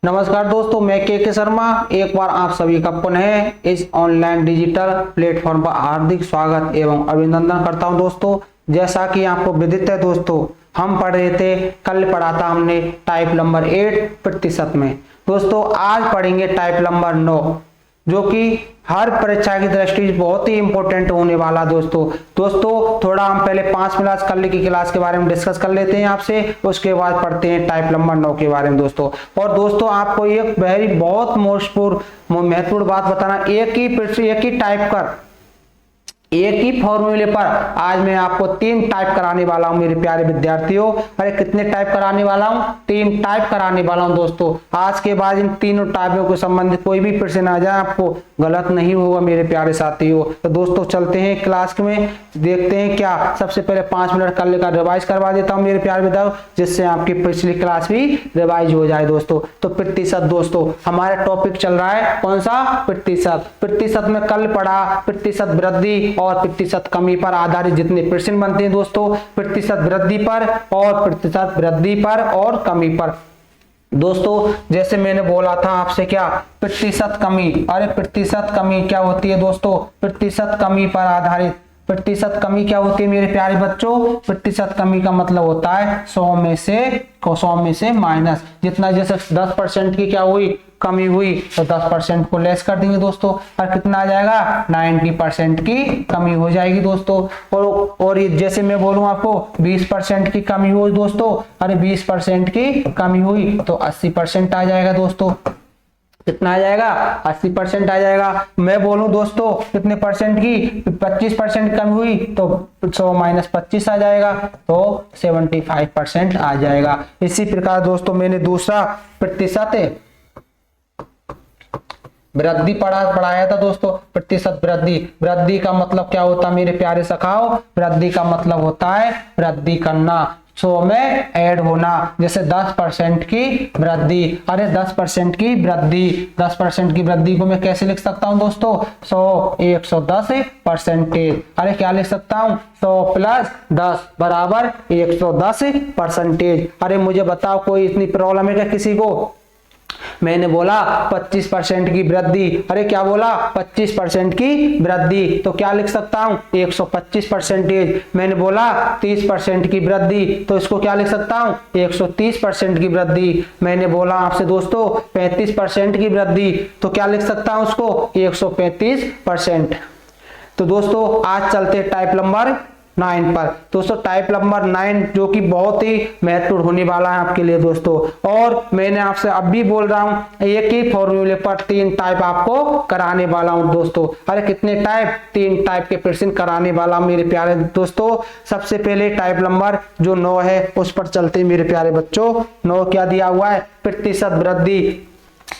नमस्कार दोस्तों, मैं के शर्मा एक बार आप सभी का पुनः इस ऑनलाइन डिजिटल प्लेटफॉर्म पर हार्दिक स्वागत एवं अभिनंदन करता हूं। दोस्तों, जैसा कि आपको विदित है दोस्तों, हम पढ़ रहे थे, कल पढ़ा था हमने टाइप नंबर 8 प्रतिशत में। दोस्तों, आज पढ़ेंगे टाइप नंबर 9, जो कि हर परीक्षा की दृष्टि से बहुत ही इंपॉर्टेंट होने वाला। दोस्तों थोड़ा हम पहले 5 क्लास कल की क्लास के बारे में डिस्कस कर लेते हैं आपसे, उसके बाद पढ़ते हैं टाइप नंबर 9 के बारे में दोस्तों। और दोस्तों, आपको एक बहुत महत्वपूर्ण बात बताना, एक ही टाइप कर एक ही फॉर्मूले पर आज मैं आपको 3 टाइप कराने वाला हूं मेरे प्यारे विद्यार्थियों। अरे कितने टाइप कराने वाला हूं? 3 टाइप कराने वाला हूं दोस्तों। आज के बाद इन तीनों टाइपों को संबंधित कोई भी प्रश्न आ जाए, आपको गलत नहीं होगा मेरे प्यारे साथियों। तो दोस्तों चलते हैं क्लास में, देखते हैं क्या। सबसे पहले 5 मिनट कल का रिवाइज करवा देता हूं मेरे प्यारे विद्यार्थियों, जिससे आपकी पिछली क्लास भी रिवाइज हो जाए दोस्तों। तो प्रतिशत दोस्तों, हमारा टॉपिक चल रहा है कौन सा? प्रतिशत। प्रतिशत में कल पढ़ा प्रतिशत वृद्धि और प्रतिशत कमी पर आधारित जितने प्रश्न बनते हैं दोस्तों, प्रतिशत वृद्धि पर और प्रतिशत वृद्धि पर और कमी पर। दोस्तों जैसे मैंने बोला था आपसे, क्या प्रतिशत कमी, अरे प्रतिशत कमी क्या होती है दोस्तों? प्रतिशत कमी पर आधारित। प्रतिशत कमी क्या होती है मेरे प्यारे बच्चों? प्रतिशत कमी का मतलब होता है 100 में से माइनस। जितना जैसे 10% की क्या हुई? कमी हुई, तो 10% को लेस कर देंगे दोस्तों, और कितना आ जाएगा? 90% की कमी हो जाएगी दोस्तों। और ये जैसे मैं बोलूं आपको 20% की कमी हुई दोस्तों, अरे 20% की कमी हुई तो 80% आ जाएगा दोस्तों। कितना आ जाएगा? 80% आ जाएगा। मैं बोलूं दोस्तों कितने परसेंट की? 25% कमी हुई तो 100 - 25 आ जाएगा, तो 75% आ जाएगा। इसी प्रकार दोस्तों मैंने दूसरा प्रतिशत वृद्धि पढ़ाया था दोस्तों। प्रतिशत वृद्धि का मतलब क्या होता है मेरे प्यारे सखाओ? वृद्धि का मतलब होता है वृद्धि करना, 100 में ऐड होना। जैसे 10% की वृद्धि, अरे 10% की वृद्धि, 10% की वृद्धि को मैं कैसे लिख सकता हूं दोस्तों? 110%। अरे क्या लिख सकता हूं? 100 + 10 बराबर 110%। अरे मुझे बताओ, कोई इतनी प्रॉब्लम है क्या किसी को? मैंने बोला 25% की वृद्धि, अरे क्या बोला? 25% की वृद्धि, तो क्या लिख सकता हूं? 125%। मैंने बोला 30% की वृद्धि, तो इसको क्या लिख सकता हूं? 130% की वृद्धि। मैंने बोला आपसे दोस्तों 35% की वृद्धि, तो क्या लिख सकता हूं उसको? 135%। तो दोस्तों आज चलते टाइप नंबर 9 पर। दोस्तों टाइप नंबर 9 जो कि बहुत ही महत्वपूर्ण होने वाला है आपके लिए दोस्तों। और मैंने आपसे अब भी बोल रहा हूं, एक ही फॉर्मूले पर 3 टाइप आपको कराने वाला हूं दोस्तों। अरे कितने टाइप? 3 टाइप के प्रश्न कराने वाला मेरे प्यारे दोस्तों। सबसे पहले टाइप नंबर जो 9 है उस पर चलते हैं मेरे प्यारे बच्चों। 9 क्या दिया हुआ है? प्रतिशत वृद्धि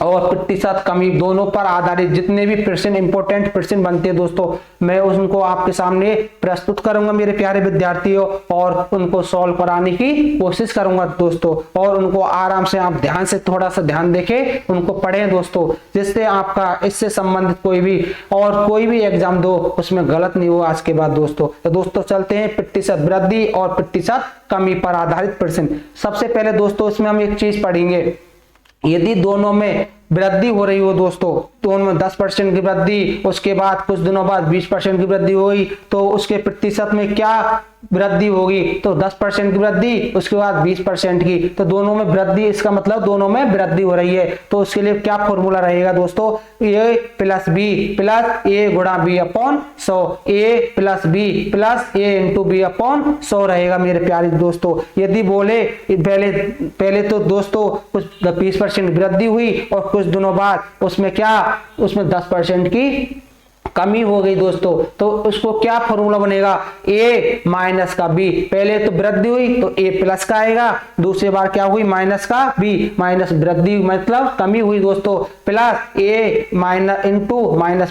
और प्रतिशत कमी दोनों पर आधारित जितने भी प्रश्न इंपॉर्टेंट प्रश्न बनते हैं दोस्तों, मैं उनको आपके सामने प्रस्तुत करूंगा मेरे प्यारे विद्यार्थियों, और उनको सॉल्व कराने की कोशिश करूंगा दोस्तों। और उनको आराम से आप ध्यान से थोड़ा सा ध्यान देके उनको पढ़ें दोस्तों, जिससे आपका इससे संबंधित कोई भी एग्जाम दो उसमें गलत नहीं हो आज के बाद दोस्तों। तो दोस्तों चलते हैं प्रतिशत वृद्धि और प्रतिशत कमी पर आधारित प्रश्न। सबसे पहले दोस्तों इसमें हम एक चीज पढ़ेंगे, यदि दोनों में वृद्धि हो रही हो दोस्तों, दोनों में 10% की वृद्धि, उसके बाद कुछ दिनों बाद 20% की वृद्धि हुई, तो उसके प्रतिशत में क्या वृद्धि होगी? तो 10% की वृद्धि, उसके बाद 20% की, तो दोनों में वृद्धि, इसका मतलब दोनों में वृद्धि हो रही है। तो उसके लिए क्या फॉर्मूला रहेगा दोस्तों? a + b + a × b upon 100, a + b + a × b upon 100 रहेगा मेरे प्यारे दोस्तों। यदि बोले पहले तो दोस्तों कुछ 20% वृद्धि हुई और कुछ दिनों बाद उसमें 10% की कमी हो गई दोस्तों, तो उसको क्या फॉर्मूला बनेगा? a - का b। पहले तो वृद्धि हुई तो a प्लस का आएगा, दूसरी बार क्या हुई? माइनस का b, माइनस वृद्धि मतलब कमी हुई दोस्तों, प्लस a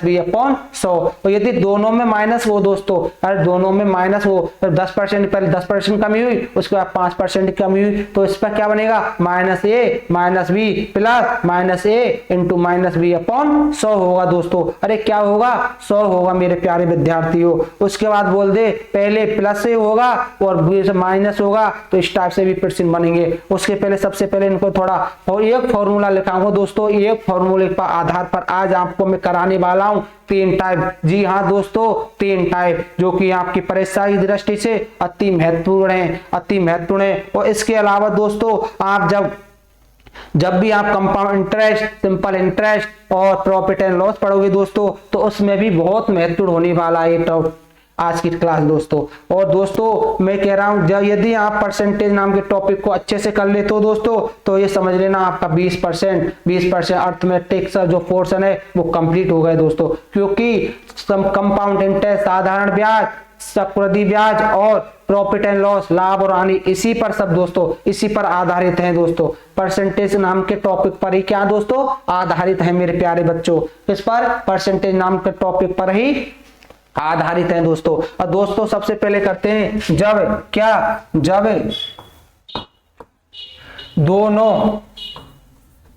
- b अपॉन 100। तो यदि दोनों में माइनस हो दोस्तों, अरे दोनों में माइनस हो तो 10% पहले 10% कमी हुई, उसके बाद 5% कमी हुई, तो इस पर क्या बनेगा? -a - b plus -a × -b upon 100 होगा दोस्तों। अरे क्या होगा? 100 होगा मेरे प्यारे विद्यार्थियों। उसके बाद बोल दे पहले प्लस से होगा और माइनस होगा तो इस टाइप से भी प्रश्न बनेंगे। उसके पहले सबसे पहले इनको थोड़ा और एक फॉर्मूला लिखाऊंगा दोस्तों। एक फॉर्मूले पर आधार पर आज आपको मैं कराने वाला हूं 3 टाइप। जी हाँ दोस्तों 3 टाइप जो कि आपकी परीक्षा की दृष्टि से अति महत्वपूर्ण है, अति महत्वपूर्ण है। और इसके अलावा दोस्तों आप जब भी आप कंपाउंड इंटरेस्ट, सिंपल इंटरेस्ट और प्रॉफिट एंड लॉस पढ़ोगे दोस्तों तो उसमें भी बहुत महत्वपूर्ण होने वाला है आज की क्लास दोस्तों। और दोस्तों मैं कह रहा हूं जब यदि आप परसेंटेज नाम के टॉपिक को अच्छे से कर लेते हो दोस्तों तो ये समझ लेना आपका 20% अर्थमेटिक्स जो पोर्शन है वो कंप्लीट हो गए दोस्तों। क्योंकि कंपाउंड इंटरेस्ट, साधारण ब्याज, चक्रवृद्धि ब्याज और प्रॉफिट एंड लॉस, लाभ और हानि, इसी पर सब दोस्तों इसी पर आधारित हैं दोस्तों। परसेंटेज नाम के टॉपिक पर ही क्या दोस्तों आधारित है मेरे प्यारे बच्चों। इस पर परसेंटेज नाम के टॉपिक पर ही आधारित है दोस्तों। और दोस्तों सबसे पहले करते हैं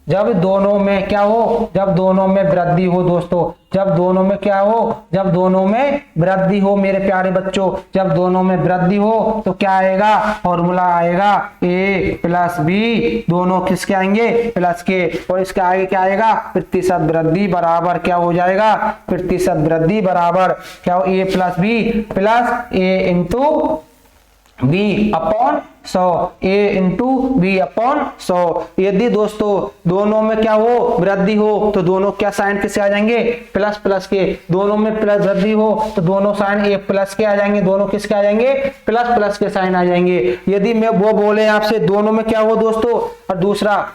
जब दोनों में क्या हो, जब दोनों में वृद्धि हो दोस्तों। जब दोनों में क्या हो, जब दोनों में वृद्धि हो मेरे प्यारे बच्चों। जब दोनों में वृद्धि हो तो क्या आएगा, फॉर्मूला आएगा a प्लस बी, दोनों किसके आएंगे प्लस के। और इसके आगे क्या आएगा प्रतिशत वृद्धि बराबर क्या हो जाएगा, प्रतिशत वृद्धि बराबर क्या हो a plus B plus a into B upon 100, a into B upon 100। यदि दोस्तों दोनों में क्या हो वृद्धि हो तो दोनों क्या साइन किससे आ जाएंगे प्लस प्लस के। दोनों में प्लस वृद्धि हो तो दोनों साइन एक प्लस के आ जाएंगे, दोनों किसके आ जाएंगे प्लस प्लस के साइन आ जाएंगे। यदि मैं वो बोले आपसे दोनों में क्या हो दोस्तों, और दूसरा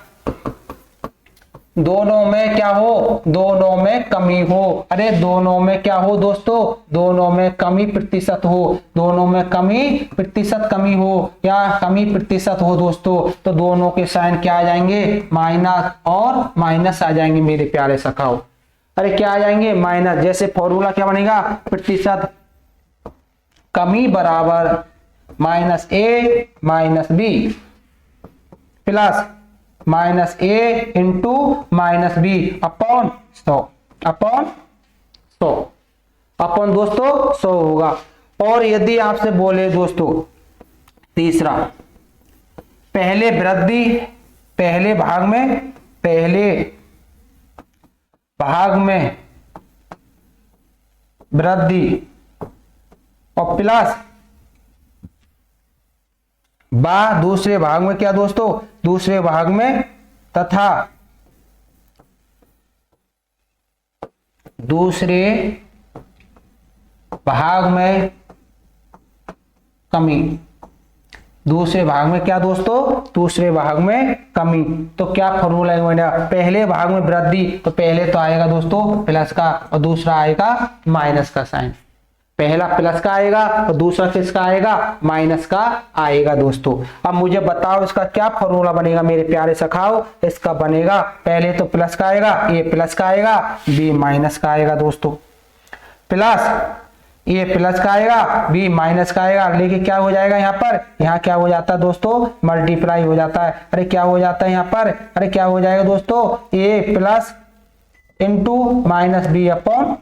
दोनों में क्या हो, दोनों में कमी हो। अरे दोनों में क्या हो दोस्तों, दोनों में कमी प्रतिशत हो, दोनों में कमी प्रतिशत कमी हो या कमी प्रतिशत हो दोस्तों तो दोनों के साइन क्या आ जाएंगे माइनस और माइनस आ जाएंगे मेरे प्यारे सखाओ। अरे क्या आ जाएंगे माइनस। जैसे फॉर्मूला क्या बनेगा प्रतिशत कमी बराबर minus A minus B plus minus A into minus B upon 100 upon दोस्तों 100 होगा। और यदि आपसे बोले दोस्तों तीसरा पहले वृद्धि, पहले भाग में वृद्धि और प्लस दूसरे भाग में क्या दोस्तों, दूसरे भाग में तथा दूसरे भाग में कमी। दूसरे भाग में क्या दोस्तों, दूसरे भाग में कमी। तो क्या फॉर्मूला बनेगा, पहले भाग में वृद्धि तो पहले तो आएगा दोस्तों प्लस का और दूसरा आएगा माइनस का साइन। पहला प्लस का आएगा और दूसरा किसका आएगा माइनस का आएगा दोस्तों। अब मुझे बताओ इसका क्या फॉर्मूला बनेगा मेरे प्यारे सखाओ। इसका बनेगा पहले तो प्लस का आएगा, ए प्लस का आएगा, बी माइनस का आएगा दोस्तों। प्लस ए प्लस का आएगा, बी माइनस का आएगा। लेकिन क्या हो जाएगा यहाँ पर, यहाँ क्या हो जाता है दोस्तों मल्टीप्लाई हो जाता है। अरे क्या हो जाता है यहाँ पर, अरे क्या हो जाएगा दोस्तों A plus into minus B upon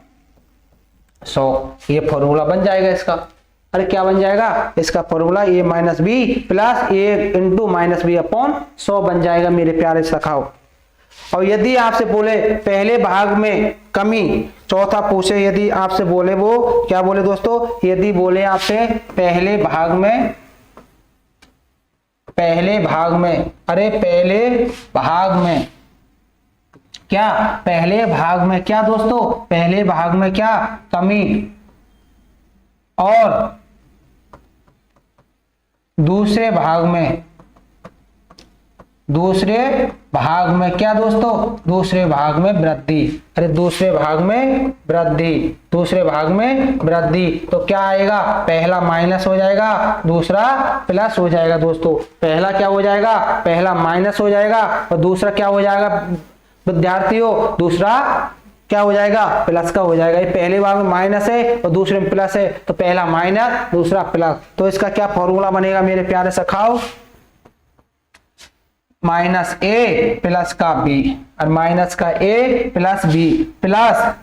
100। ये फॉर्मूला बन जाएगा इसका। अरे क्या बन जाएगा इसका formula A minus B plus A into minus B upon 100 बन जाएगा मेरे प्यारे सखाओ। और यदि आपसे बोले पहले भाग में कमी, चौथा पूछे यदि आपसे बोले वो क्या बोले दोस्तों, यदि बोले आपसे पहले भाग में अरे पहले भाग में क्या, पहले भाग में क्या दोस्तों, पहले भाग में क्या कमी और दूसरे भाग में क्या दोस्तों, दूसरे भाग में वृद्धि। अरे दूसरे भाग में वृद्धि तो क्या आएगा, पहला माइनस हो जाएगा दूसरा प्लस हो जाएगा दोस्तों। पहला क्या हो जाएगा, पहला माइनस हो जाएगा और दूसरा क्या हो जाएगा विद्यार्थियों, दूसरा क्या हो जाएगा प्लस का हो जाएगा। ये पहले भाग में माइनस है और दूसरे में प्लस है तो पहला माइनस दूसरा प्लस। तो इसका क्या फॉर्मूला बनेगा मेरे प्यारे सखाओ, माइनस ए प्लस का बी और माइनस का ए plus B plus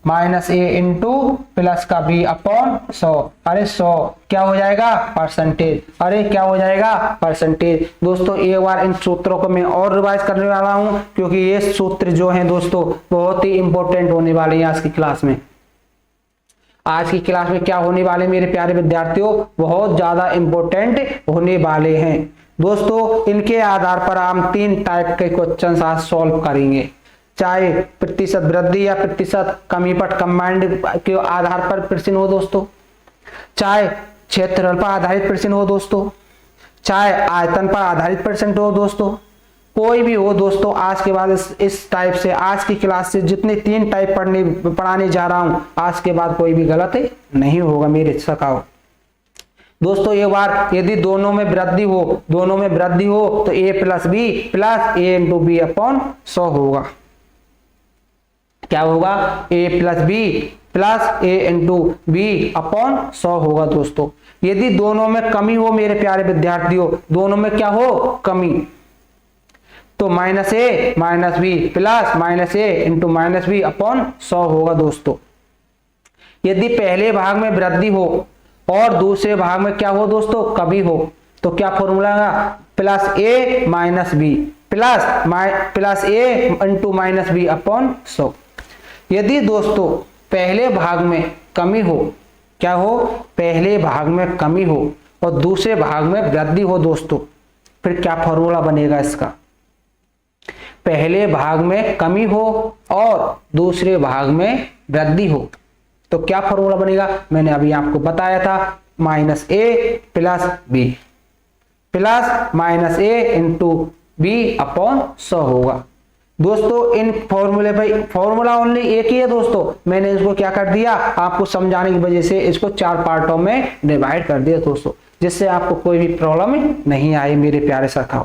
minus A into plus का बी अपॉन 100। अरे 100 क्या हो जाएगा परसेंटेज, अरे क्या हो जाएगा परसेंटेज। दोस्तों एक बार इन सूत्रों को मैं और रिवाइज करने वाला हूं, क्योंकि ये सूत्र जो हैं दोस्तों बहुत ही इंपॉर्टेंट होने वाले हैं आज की क्लास में। आज की क्लास में क्या होने वाले मेरे प्यारे विद्यार्थियों, बहुत ज्यादा इंपॉर्टेंट होने वाले हैं दोस्तों। इनके आधार पर हम 3 टाइप के क्वेश्चन आज सॉल्व करेंगे, चाहे प्रतिशत वृद्धि या प्रतिशत कमी पर कंबाइंड के आधार पर प्रश्न हो दोस्तों, चाहे क्षेत्रफल पर आधारित प्रश्न हो दोस्तों, चाहे आयतन पर आधारित प्रश्न हो दोस्तों, कोई भी हो दोस्तों। आज के बाद इस टाइप से आज की क्लास से जितने 3 टाइप पढ़ाने जा रहा हूं, आज के बाद कोई भी गलत नहीं होगा मेरे सखाओ दोस्तों। एक बार यदि दोनों में वृद्धि हो तो a plus B plus A into B upon 100 होगा। क्या होगा, a plus B plus A into B upon 100 होगा दोस्तों। यदि दोनों में कमी हो मेरे प्यारे विद्यार्थियों, दोनों में क्या हो कमी, तो minus A minus B plus minus A into minus B upon 100 होगा दोस्तों। यदि पहले भाग में वृद्धि हो और दूसरे भाग में क्या हो दोस्तों कमी हो, तो क्या फॉर्मूला है, plus A minus B plus A into minus B upon 100। यदि दोस्तों पहले भाग में कमी हो, क्या हो, पहले भाग में कमी हो और दूसरे भाग में वृद्धि हो दोस्तों, फिर क्या फॉर्मूला बनेगा इसका, पहले भाग में कमी हो और दूसरे भाग में वृद्धि हो, तो क्या फॉर्मूला बनेगा, मैंने अभी आपको बताया था, minus A plus B plus minus A into B upon 100 होगा दोस्तों। इन फॉर्मूले पे फॉर्मूला ओनली एक ही है दोस्तों, मैंने इसको क्या कर दिया, आपको समझाने की वजह से इसको 4 पार्टों में डिवाइड कर दिया दोस्तों, जिससे आपको कोई भी प्रॉब्लम नहीं आई मेरे प्यारे साथियों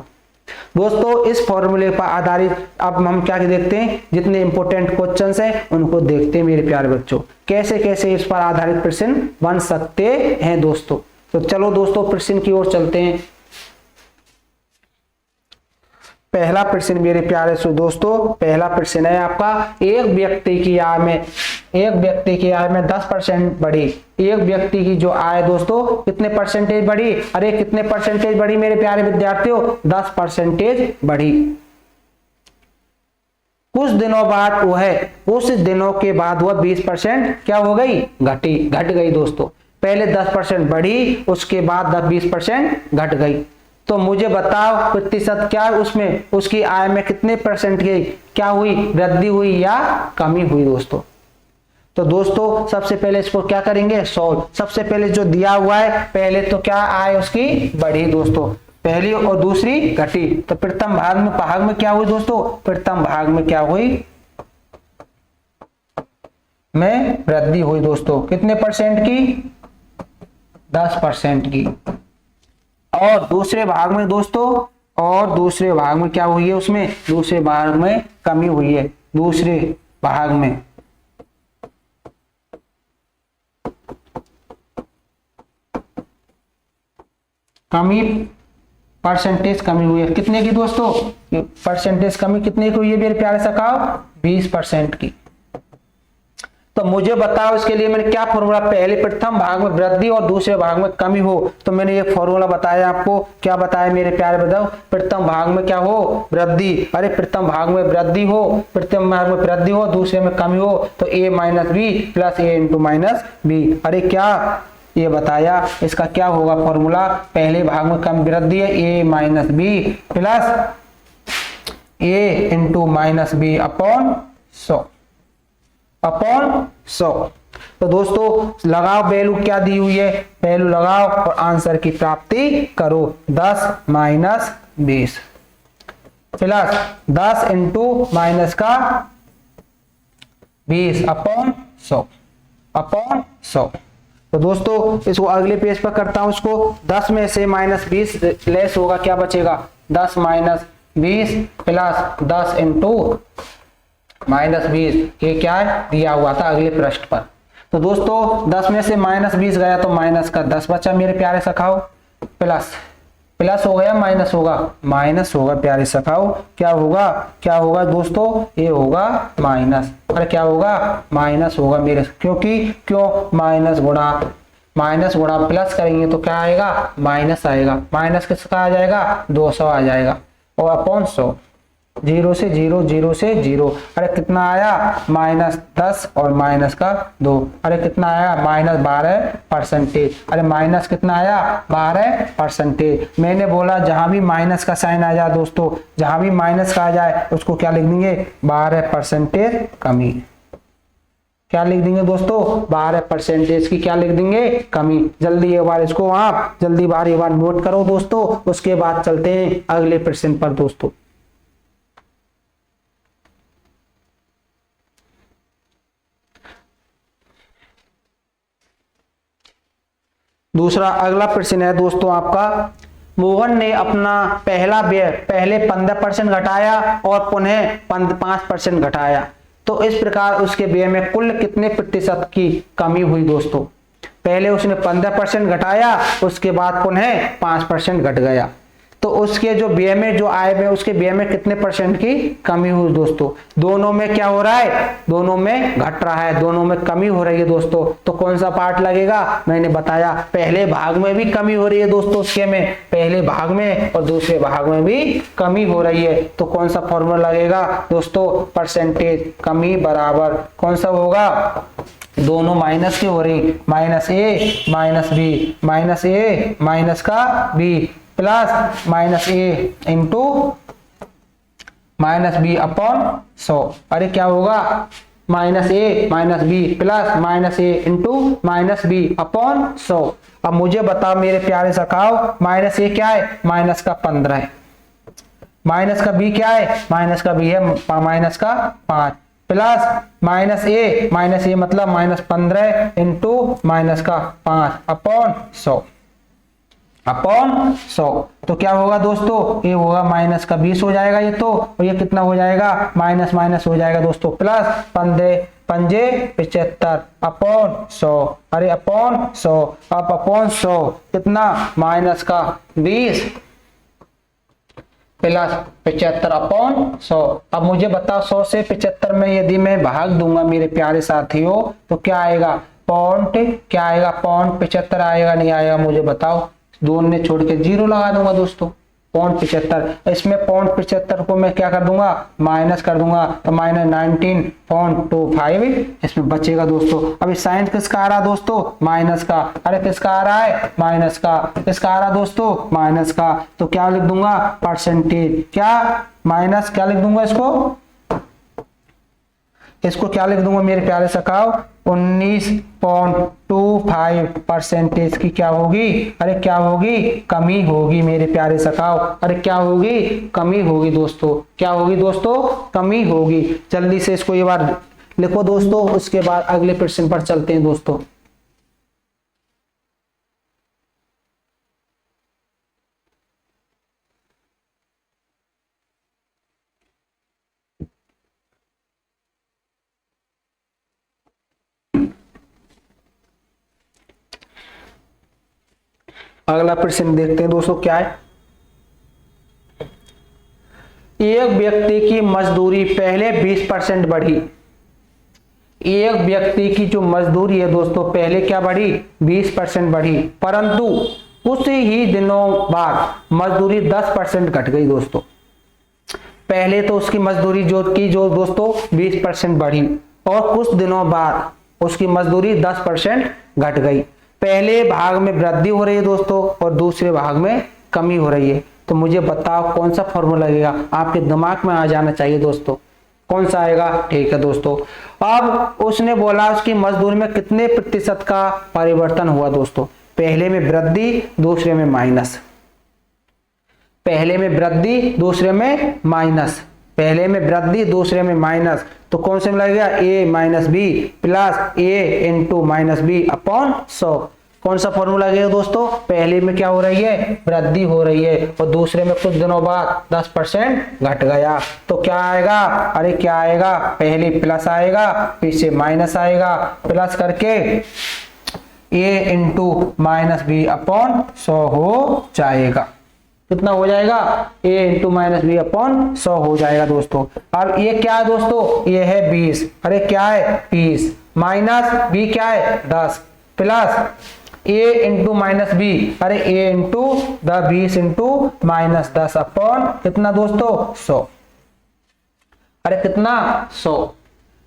दोस्तों। इस फॉर्मूले पर आधारित अब हम क्या देखते हैं, जितने इंपॉर्टेंट क्वेश्चंस हैं उनको देखते हैं मेरे प्यारे बच्चों, कैसे कैसे इस पर आधारित प्रश्न बन सकते हैं दोस्तों। तो चलो दोस्तों प्रश्न की ओर चलते हैं। पहला प्रश्न मेरे प्यारे से दोस्तों, पहला प्रश्न है आपका, एक व्यक्ति की आय में 10% बढ़ी। एक व्यक्ति की जो आय दोस्तों कितने परसेंटेज बढ़ी, अरे कितने परसेंटेज बढ़ी मेरे प्यारे विद्यार्थियों, 10% बढ़ी। कुछ दिनों बाद उस दिनों के बाद वह 20% क्या हो गई, घट गई दोस्तों। पहले 10% बढ़ी, उसके बाद 20% घट गई। तो मुझे बताओ प्रतिशत क्या उसमें, उसकी आय में कितने परसेंट की क्या हुई, वृद्धि हुई या कमी हुई दोस्तों। तो दोस्तों सबसे पहले इसको क्या करेंगे, सॉल्व। सबसे पहले जो दिया हुआ है, पहले तो क्या आय उसकी बढ़ी दोस्तों, पहली और दूसरी घटी। तो प्रथम भाग में क्या हुई दोस्तों, प्रथम भाग में क्या हुई, में वृद्धि हुई दोस्तों, कितने परसेंट की, 10% की। और दूसरे भाग में दोस्तों, और दूसरे भाग में क्या हुई है, उसमें दूसरे भाग में कमी हुई है, दूसरे भाग में कमी, परसेंटेज कमी हुई है, कितने की दोस्तों, परसेंटेज कमी कितने की हुई है मेरे प्यारे सखाओ, 20% की। तो मुझे बताओ इसके लिए मैंने क्या फॉर्मूला, पहले प्रथम भाग में वृद्धि और दूसरे भाग में कमी हो, तो मैंने ये फॉर्मूला बताया आपको, क्या बताया मेरे प्यारे बताओ, प्रथम भाग में क्या हो, वृद्धि, अरे प्रथम भाग में वृद्धि हो, प्रथम भाग में वृद्धि हो, दूसरे में कमी हो, तो a minus B plus A into minus B. अरे क्या ये बताया, इसका क्या होगा फॉर्मूला, पहले भाग में कम वृद्धि है, a minus B plus A into minus B upon 100 तो दोस्तों लगाओ वैल्यू क्या दी हुई है, वैल्यू लगाओ और आंसर की प्राप्ति करो। 10 माइनस 20 प्लस 10 इंटू माइनस का 20 अपॉन 100 तो दोस्तों इसको अगले पेज पर करता हूं। इसको 10 में से माइनस 20 लेस होगा, क्या बचेगा, 10 माइनस 20 प्लस 10 इंटू माइनस 20, ये क्या है दिया हुआ था अगले पृष्ठ पर। तो दोस्तों 10 में से माइनस 20 गया तो माइनस का 10 बचा मेरे प्यारे सखाओ, प्लस प्लस होगा या माइनस होगा? माइनस होगा प्यारे सखाओ। क्या होगा? क्या होगा दोस्तों? ये होगा माइनस। अरे क्या होगा? माइनस होगा मेरे, क्योंकि क्यों? माइनस गुणा प्लस करेंगे तो क्या आएगा? माइनस आएगा। माइनस किसका आ जाएगा? 200 आ जाएगा, और अपॉन 100, 0 से 0, 0 से 0। अरे कितना आया? -10 और माइनस का 2। अरे कितना आया? -12%। अरे माइनस कितना आया? 12%। मैंने बोला जहां भी माइनस का साइन आ जाए दोस्तों, जहां भी माइनस का आ जाए उसको क्या लिख देंगे? 12% कमी। क्या लिख देंगे दोस्तों? 12% की क्या लिख देंगे? कमी। जल्दी एक बार इसको आप जल्दी बार एक बार नोट करो दोस्तों, उसके बाद चलते हैं अगले प्रश्न पर दोस्तों। दूसरा अगला प्रश्न है दोस्तों आपका, मोहन ने अपना पहला व्यय पहले 15% घटाया और पुनः 5% घटाया, तो इस प्रकार उसके व्यय में कुल कितने प्रतिशत की कमी हुई दोस्तों? पहले उसने 15% घटाया, उसके बाद पुनः 5% घट गया, तो उसके जो व्यय में जो आय में उसके व्यय में कितने % की कमी हुई दोस्तों? दोनों में क्या हो रहा है? दोनों में घट रहा है, दोनों में कमी हो रही है दोस्तों। तो कौन सा पार्ट लगेगा? मैंने बताया पहले भाग में भी कमी हो रही है दोस्तों, उसके में पहले भाग में और दूसरे भाग में भी कमी हो रही है, तो कौन सा फॉर्मूला लगेगा दोस्तों? परसेंटेज कमी बराबर कौन सा होगा? दोनों माइनस की हो रही, -a - b, -a माइनस का b plus -a into -b upon 100। अरे क्या होगा? -a - b plus -a into -b upon 100। अब मुझे बताओ मेरे प्यारे सखाओ, -a क्या है? माइनस का 15 है। माइनस का b क्या है? माइनस का b है -5 प्लस -a मतलब -15 इंटू -5 अपॉन 100 अपॉन 100। तो क्या होगा दोस्तों? ये होगा -20 हो जाएगा ये तो, और ये कितना हो जाएगा? माइनस हो जाएगा दोस्तों, प्लस 75 अपॉन 100। अरे अपॉन 100, अब अपॉन 100 कितना? -20 प्लस 75 अपॉन 100। अब मुझे बताओ 100 से 75 में यदि मैं भाग दूंगा मेरे प्यारे साथियों, तो क्या आएगा? क्या आएगा? 75 आएगा? नहीं आएगा? मुझे बताओ। दोनों ने छोड़ के 0 लगा दूंगा दोस्तों। 75, इसमें 75 को मैं क्या कर दूंगा? माइनस कर दूंगा, तो -19.25 इसमें बचेगा दोस्तों। अभी साइन किसका आ रहा दोस्तों? माइनस का। अरे किसका आ रहा है? माइनस का। किसका आ रहा दोस्तों? माइनस का। तो क्या लिख दूंगा? परसेंटेज। क्या? माइनस क्या लिख दूंगा इसको क्या लिख दूंगा मेरे प्यारे सखाओ? 19.25% की क्या होगी? अरे क्या होगी? कमी होगी मेरे प्यारे सखाओ। अरे क्या होगी? कमी होगी दोस्तों। क्या होगी दोस्तों? कमी होगी। जल्दी से इसको ये बार लिखो दोस्तों, उसके बाद अगले प्रश्न पर चलते हैं दोस्तों। अगला प्रश्न देखते हैं दोस्तों क्या है। एक व्यक्ति की मजदूरी पहले 20% बढ़ी। एक व्यक्ति की जो मजदूरी है दोस्तों पहले क्या बढ़ी? 20% बढ़ी, परंतु कुछ ही दिनों बाद मजदूरी 10% घट गई दोस्तों। पहले तो उसकी मजदूरी जो दोस्तों 20% बढ़ी, और कुछ दिनों बाद उसकी मजदूरी 10% घट गई। पहले भाग में वृद्धि हो रही है दोस्तों, और दूसरे भाग में कमी हो रही है। तो मुझे बताओ कौन सा फॉर्मूला लगेगा? आपके दिमाग में आ जाना चाहिए दोस्तों। कौन सा आएगा? ठीक है दोस्तों। अब उसने बोला उसकी मजदूरी में कितने प्रतिशत का परिवर्तन हुआ दोस्तों? पहले में वृद्धि, दूसरे में माइनस। पहले में वृद्धि, दूसरे में माइनस। पहले में वृद्धि, दूसरे में माइनस। तो कौन से में लगेगा? a - b plus a into -b upon 100। कौन सा फॉर्मूला लगेगा दोस्तों? पहले में क्या हो रही है? वृद्धि हो रही है, और दूसरे में कुछ दिनों बाद 10% घट गया। तो क्या आएगा? अरे क्या आएगा? पहले प्लस आएगा, पीछे माइनस आएगा, प्लस करके a इंटू -b अपॉन 100 हो जाएगा। कितना हो जाएगा, a into minus B upon 100 हो जाएगा दोस्तों। अब ये क्या है दोस्तों, ये है 20, अरे क्या है 20, माइनस b क्या है 10, plus a into minus B, अरे a into 20 into minus 10 upon कितना दोस्तों 100, अरे कितना 100,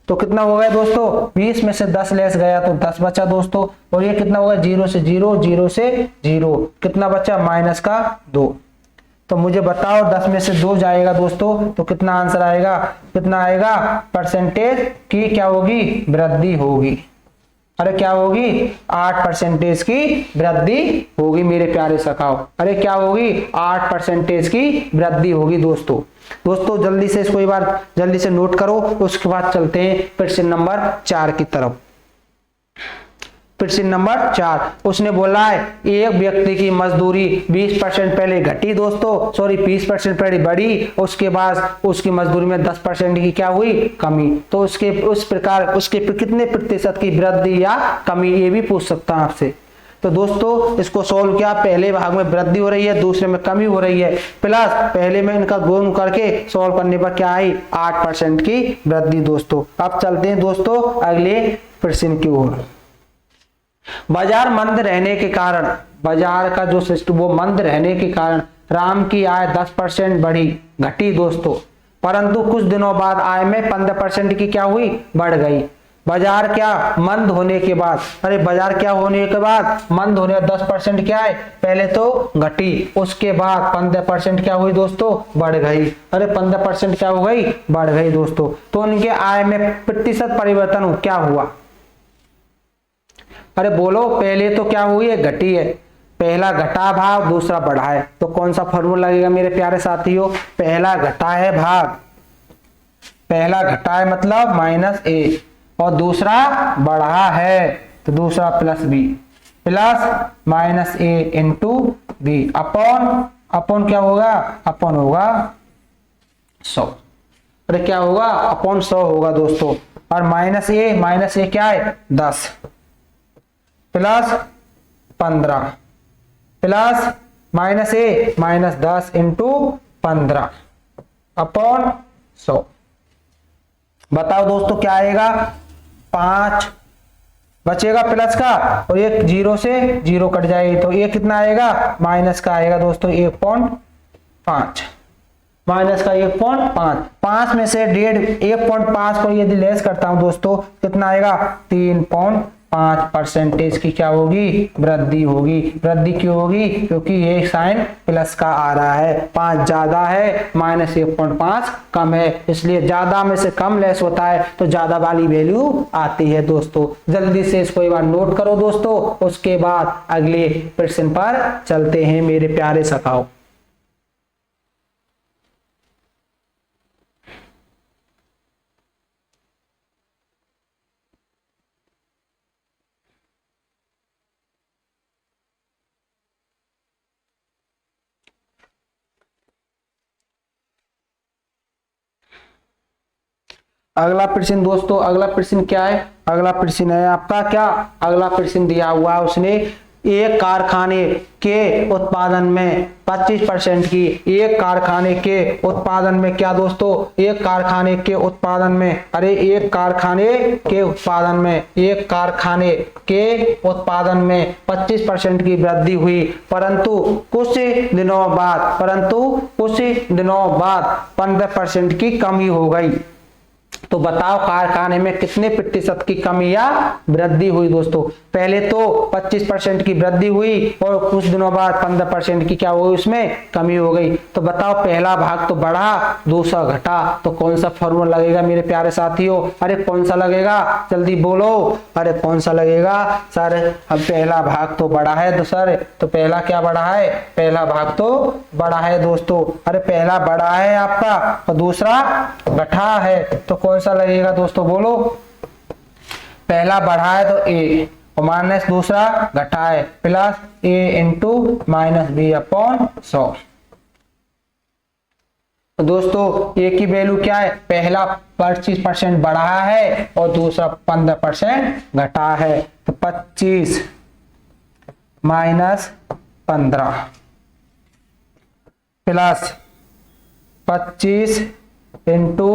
तो कितना हो गया दोस्तों, 20 में से 10 लेस गया तो 10 बचा दोस्तों, और ये कितना होगा 0 से 0, 0 से 0, कितना बचा माइनस का 2। तो मुझे बताओ 10 में से 2 जाएगा दोस्तों तो कितना आंसर आएगा, कितना आएगा, परसेंटेज की क्या होगी, वृद्धि होगी, अरे क्या होगी 8% की वृद्धि होगी मेरे प्यारे सखाओ, अरे क्या होगी 8% की वृद्धि होगी दोस्तों। दोस्तों जल्दी से इसको एक बार जल्दी से नोट करो, उसके बाद चलते हैं प्रश्न नंबर 4 की तरफ। प्रश्न नंबर 4, उसने बोला है एक व्यक्ति की मजदूरी 20% पहले घटी दोस्तों, सॉरी 20% पहले बढ़ी, उसके बाद उसकी मजदूरी में 10% की क्या हुई, कमी। तो उसके उस प्रकार उसके कितने प्रतिशत की वृद्धि या कमी, ये भी पूछ सकता हूं आपसे। तो दोस्तों इसको सोल्व किया, पहले भाग में वृद्धि हो रही है, दूसरे में कमी हो रही है, प्लस पहले में इनका गुण करके सोल्व करने पर क्या आई 8% की वृद्धि दोस्तों। अब चलते हैं दोस्तों अगले प्रश्न की ओर। बाजार मंद रहने के कारण, बाजार का जो सिस्टम वो मंद रहने के कारण राम की आय 10% बढ़ी घटी दोस्तों, परंतु कुछ दिनों बाद आय में 15% की क्या हुई, बढ़ गई। बाजार क्या मंद होने के बाद, अरे बाजार क्या होने के बाद मंद होने 10% क्या है, पहले तो घटी, उसके बाद 15% क्या हुई दोस्तों, बढ़ गई, अरे 15% क्या हो गई, बढ़ गई दोस्तों। तो उनके आय में प्रतिशत परिवर्तन क्या हुआ, अरे बोलो, पहले तो क्या हुई है, घटी है, पहला घटा भाग दूसरा बढ़ा है, तो कौन सा फॉर्मूला लगेगा मेरे प्यारे साथियों, पहला घटा है भाग, पहला घटा है मतलब माइनस ए, और दूसरा बढ़ा है तो दूसरा plus B, plus minus A into B upon, upon क्या होगा, अपॉन होगा 100, अरे क्या होगा अपॉन 100 होगा दोस्तों, और माइनस ए क्या है 10, plus 15, plus minus A minus 10 into 15 upon 100। बताओ दोस्तों क्या आएगा, 5 बचेगा प्लस का, और एक 0 से 0 कट जाएगी, तो ये कितना आएगा, माइनस का आएगा दोस्तों 1.5, माइनस का 1.5, 5 में से 1.5 को यदि लेस करता हूं दोस्तों कितना आएगा, 3.5% की क्या होगी, वृद्धि होगी। वृद्धि क्यों होगी, क्योंकि ये साइन प्लस का आ रहा है, 5 ज्यादा है माइनस 1.5 कम है, इसलिए ज्यादा में से कम लेस होता है तो ज्यादा वाली वैल्यू आती है दोस्तों। जल्दी से इसको एक बार नोट करो दोस्तों, उसके बाद अगले प्रश्न पर चलते हैं मेरे प्यारे सखाओ। अगला प्रश्न दोस्तों, अगला प्रश्न क्या है, अगला प्रश्न है आपका क्या, अगला प्रश्न दिया हुआ है उसने एक कारखाने के उत्पादन में 25% की, एक कारखाने के उत्पादन में क्या दोस्तों, एक कारखाने के उत्पादन में, अरे एक कारखाने के उत्पादन में, एक कारखाने के उत्पादन में 25% की वृद्धि हुई, परंतु कुछ दिनों बाद 15% की कमी हो गई। तो बताओ कारखाने में कितने प्रतिशत की कमी या वृद्धि हुई दोस्तों, पहले तो 25% की वृद्धि हुई और कुछ दिनों बाद 15% की क्या हुई, उसमें कमी हो गई। तो बताओ पहला भाग तो बढ़ा दूसरा घटा, तो कौन सा फॉर्मूला लगेगा मेरे प्यारे साथियों, अरे कौन सा लगेगा, जल्दी बोलो, अरे कौन सा लगेगा सर, अब पहला भाग तो बढ़ा है तो सर, तो पहला क्या बढ़ा है, पहला भाग तो बढ़ा है दोस्तों, अरे पहला बढ़ा है आपका और दूसरा घटा है, तो कौन सा लगेगा दोस्तों बोलो, पहला बढ़ा है तो ए और माइनस दूसरा घटा है, plus A into minus B upon 100। तो दोस्तों ए की वैल्यू क्या है, पहला 25% बढ़ा है और दूसरा 15% घटा है, तो 25 माइनस 15 प्लस 25 इंटू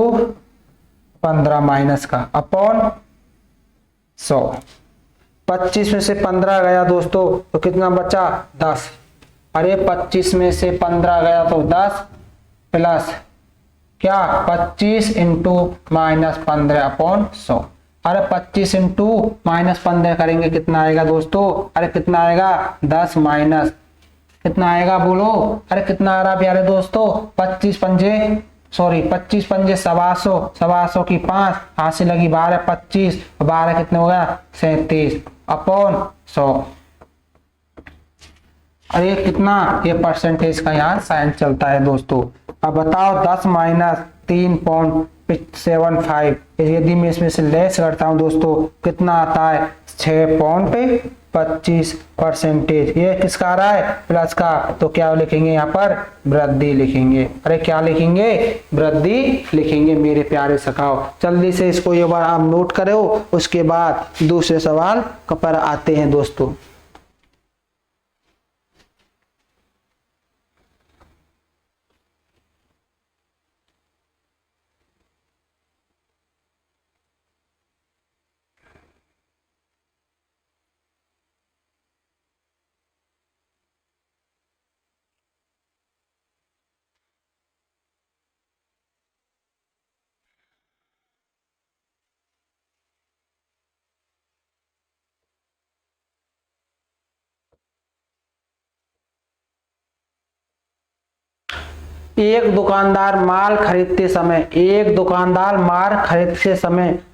15 माइनस का अपॉन 100। 25 में से 15 गया दोस्तों तो कितना बचा 10। अरे 25 में से 15 गया तो 10 प्लस क्या 25 इंटू माइनस 15 अपॉन 100। अरे 25 इंटू माइनस 15 करेंगे कितना आएगा दोस्तों? अरे कितना आएगा 10 माइनस कितना आएगा बोलो? अरे कितना आ रहा प्यारे दोस्तों? 25 पंजे 125 की 5 हाथ से लगी 12 25 12 कितने हो गया 37 अपॉन 100। अरे कितना ये परसेंटेज का यहाँ साइन चलता है दोस्तों। अब बताओ 10 माइनस 3.75 यदि मैं इसमें से लेस करता हूँ दोस्तों कितना आता है 6.25%। ये किसका आ रहा है? प्लस का। तो क्या लिखेंगे यहाँ पर? वृद्धि लिखेंगे। अरे क्या लिखेंगे? वृद्धि लिखेंगे मेरे प्यारे सखाओ। जल्दी से इसको ये बार आप नोट करो, उसके बाद दूसरे सवाल पर आते हैं दोस्तों। एक दुकानदार माल खरीदते समय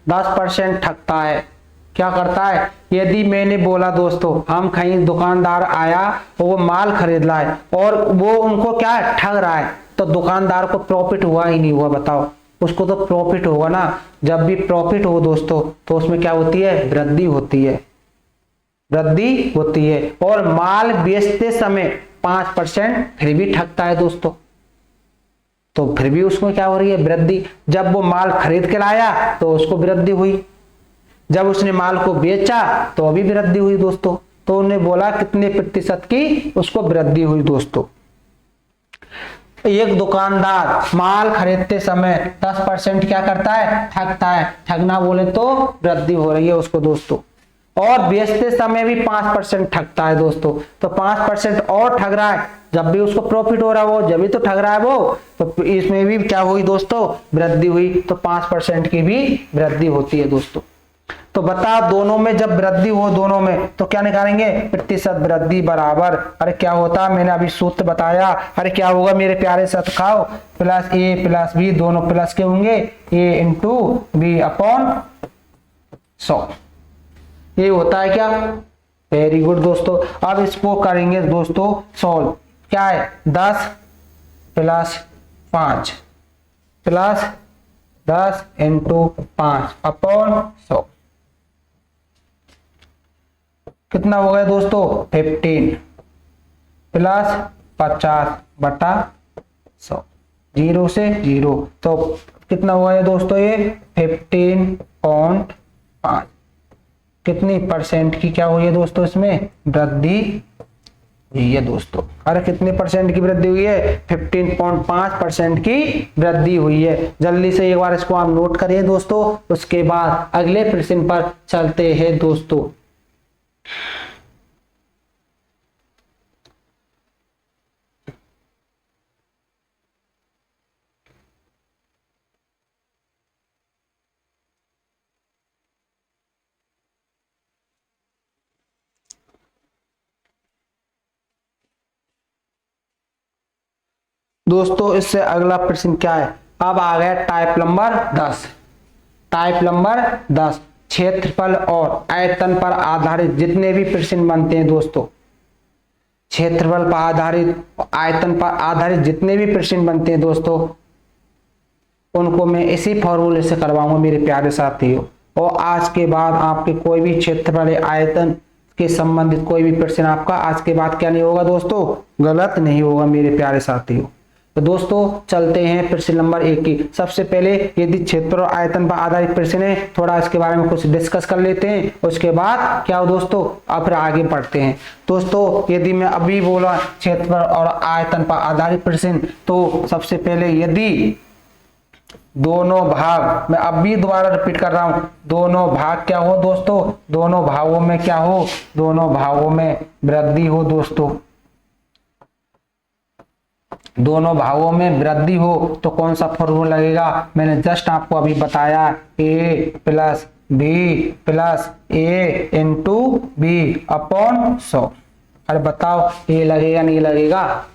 10% ठगता है। क्या करता है? यदि मैंने बोला दोस्तों हम कहीं दुकानदार आया वो माल खरीद रहा है और वो उनको क्या ठग रहा है, तो दुकानदार को प्रॉफिट हुआ ही नहीं हुआ? बताओ, उसको तो प्रॉफिट होगा ना। जब भी प्रॉफिट हो दोस्तों तो उसमें क्या होती है? वृद्धि होती है। और माल बेचते समय 5% फिर भी ठगता है दोस्तों, तो फिर भी उसमें क्या हो रही है? वृद्धि। जब वो माल खरीद के लाया तो उसको वृद्धि हुई, जब उसने माल को बेचा तो अभी वृद्धि हुई दोस्तों। तो उन्हें बोला कितने प्रतिशत की उसको वृद्धि हुई दोस्तों। एक दुकानदार माल खरीदते समय 10% क्या करता है? ठगता है। ठगना बोले तो वृद्धि हो रही है उसको दोस्तों। और बेचते समय भी 5% ठगता है दोस्तों। तो 5% और ठग रहा है, जब भी उसको प्रॉफिट हो रहा है वो जब भी तो ठग रहा है वो, तो इसमें भी क्या हुई दोस्तों? वृद्धि हुई। तो 5% की भी वृद्धि होती है दोस्तों। तो बता दोनों में जब वृद्धि हो दोनों में तो क्या निकालेंगे? प्रतिशत वृद्धि बराबर, अरे क्या होता है? मैंने अभी सूत्र बताया। अरे क्या होगा मेरे प्यारे सखाओ? प्लस ए प्लस बी, दोनों प्लस के होंगे, ए इंटू बी अपॉन 100। ये होता है क्या? वेरी गुड दोस्तों। अब इसको करेंगे दोस्तों सॉल्व। क्या है? 10 प्लस 5 प्लस 10 इंटू 5 अपॉन 100 कितना हो गया दोस्तों? 15 प्लस 50 बटा 100, 0 से 0। तो कितना हुआ है दोस्तों? ये 15.5 कितनी परसेंट की क्या हुई है दोस्तों? इसमें वृद्धि हुई है दोस्तों। अरे कितने परसेंट की वृद्धि हुई है? 15.5% की वृद्धि हुई है। जल्दी से एक बार इसको आप नोट करिए दोस्तों, उसके बाद अगले प्रश्न पर चलते हैं दोस्तों। दोस्तों इससे अगला प्रश्न क्या है? अब आ गया टाइप नंबर 10। टाइप नंबर 10 क्षेत्रफल और आयतन पर आधारित जितने भी प्रश्न बनते हैं दोस्तों, क्षेत्रफल पर आधारित आयतन पर आधारित जितने भी प्रश्न बनते हैं दोस्तों, उनको मैं इसी फॉर्मूले से करवाऊंगा मेरे प्यारे साथियों। और आज के बाद आपके कोई भी क्षेत्रफल आयतन के संबंधित कोई भी प्रश्न आपका आज के बाद क्या नहीं होगा दोस्तों? गलत नहीं होगा मेरे प्यारे साथियों। तो दोस्तों चलते हैं प्रश्न नंबर 1 की। सबसे पहले यदि क्षेत्र और आयतन पर आधारित प्रश्न है, थोड़ा इसके बारे में कुछ डिस्कस कर लेते हैं, उसके बाद क्या हो दोस्तों अब फिर आगे बढ़ते हैं। दोस्तों यदि मैं अभी बोला क्षेत्र और आयतन पर आधारित प्रश्न, तो सबसे पहले यदि दोनों भाग, मैं अब भी दोबारा रिपीट कर रहा हूं, दोनों भाग क्या हो दोस्तों, दोनों भागों में क्या हो, दोनों भागों में वृद्धि हो दोस्तों, दोनों भागों में वृद्धि हो तो कौन सा फॉर्मूला लगेगा, मैंने जस्ट आपको अभी बताया, a plus B plus A into B upon 100। अरे बताओ ये लगेगा नहीं लगेगा।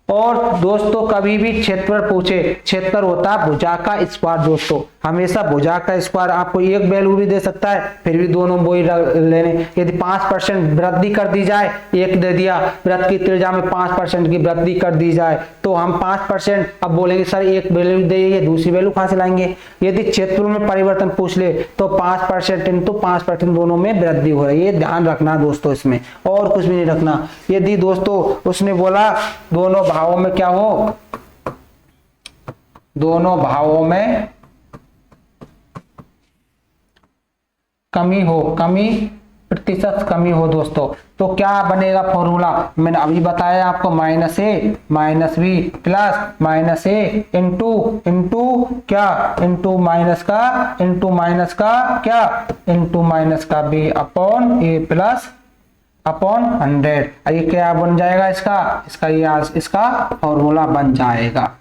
और दोस्तों कभी भी क्षेत्रफल पूछे, क्षेत्रफल होता है भुजा का स्क्वायर दोस्तों, हमेशा भुजा का स्क्वायर आपको एक वैल्यू भी दे सकता है, फिर भी दोनों वही लेने। यदि 5% वृद्धि कर दी जाए, एक दे दिया वृत्त की त्रिज्या में 5% की वृद्धि कर दी जाए, तो हम 5% अब बोलेंगे सर एक वैल्यू दे, दूसरी वैल्यू कहां से लाएंगे। यदि क्षेत्रफल में परिवर्तन पूछ ले तो 5% इंटू 5% दोनों में वृद्धि हो रही है, ये ध्यान रखना दोस्तों, इसमें और कुछ भी नहीं रखना। यदि दोस्तों उसने बोला दोनों भावों में क्या हो, दोनों भावों में कमी हो, कमी प्रतिशत कमी हो दोस्तों, तो क्या बनेगा फॉर्मूला, मैंने अभी बताया आपको, minus A minus B plus minus A into into क्या, इंटू माइनस का क्या, इंटू माइनस का बी अपॉन ए प्लस अपॉन 100। ये क्या बन जाएगा, इसका फॉर्मूला बन जाएगा।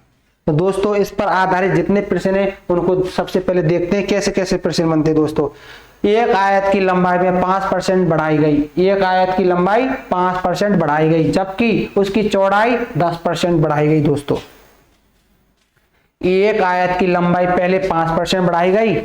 तो दोस्तों इस पर आधारित जितने प्रश्न हैं उनको सबसे पहले देखते हैं कैसे कैसे प्रश्न बनते हैं दोस्तों। एक आयत की लंबाई में 5% बढ़ाई गई, एक आयत की लंबाई 5% बढ़ाई गई, जबकि उसकी चौड़ाई 10% बढ़ाई गई दोस्तों। एक आयत की लंबाई पहले 5% बढ़ाई गई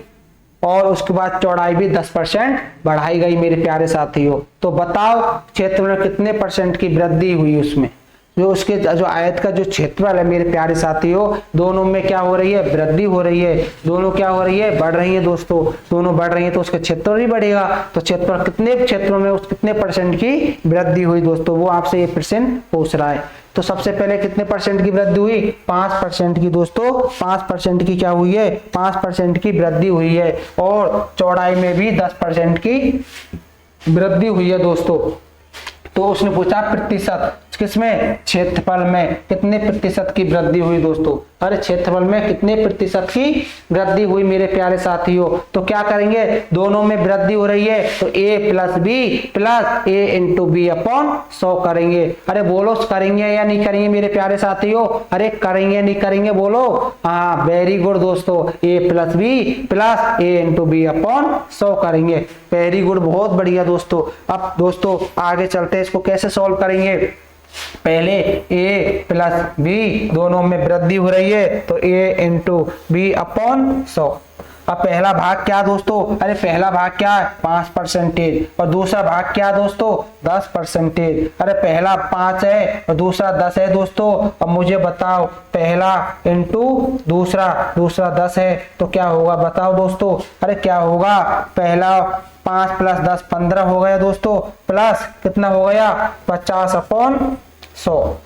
और उसके बाद चौड़ाई भी 10% बढ़ाई गई मेरे प्यारे साथियों। तो बताओ क्षेत्र में कितने परसेंट की वृद्धि हुई, उसमें जो उसके जो आयत का जो क्षेत्रफल है मेरे प्यारे साथियों, दोनों में क्या हो रही है, वृद्धि हो रही है, दोनों क्या हो रही है, बढ़ रही है दोस्तों, दोनों बढ़ रही है तो उसका क्षेत्रफल भी बढ़ेगा। तो क्षेत्रफल कितने क्षेत्रों में उस कितने परसेंट की वृद्धि हुई दोस्तों, वो आपसे ये प्रश्न पूछ रहा है। तो सबसे पहले कितने परसेंट की वृद्धि हुई, 5% की दोस्तों, 5% की क्या हुई है, 5% की वृद्धि हुई है, और चौड़ाई में भी 10% की वृद्धि हुई है दोस्तों। तो उसने पूछा प्रतिशत, किसमें, क्षेत्रफल में कितने प्रतिशत की वृद्धि हुई दोस्तों, अरे क्षेत्रफल में कितने प्रतिशत की वृद्धि हुई मेरे प्यारे साथियों। तो क्या करेंगे, दोनों में वृद्धि हो रही है तो a plus B plus A into B upon 100 करेंगे। अरे बोलो करेंगे या नहीं करेंगे मेरे प्यारे साथियों, अरे करेंगे नहीं करेंगे बोलो, हाँ वेरी गुड दोस्तों, a plus B plus A into B upon 100 करेंगे, वेरी गुड, बहुत बढ़िया दोस्तों। अब दोस्तों आगे चलते हैं, इसको कैसे सॉल्व करेंगे। पहले a प्लस बी दोनों में वृद्धि हो रही है तो a इंटू बी अपॉन 100। अब पहला भाग क्या दोस्तों, अरे पहला भाग क्या है 5% और दूसरा भाग क्या दोस्तों 10%। अरे पहला 5 है और दूसरा 10 है दोस्तों। अब मुझे बताओ पहला इंटू दूसरा 10 है तो क्या होगा बताओ दोस्तों, अरे क्या होगा, पहला 5 प्लस 10 15 हो गया दोस्तों, प्लस कितना हो गया 50/100,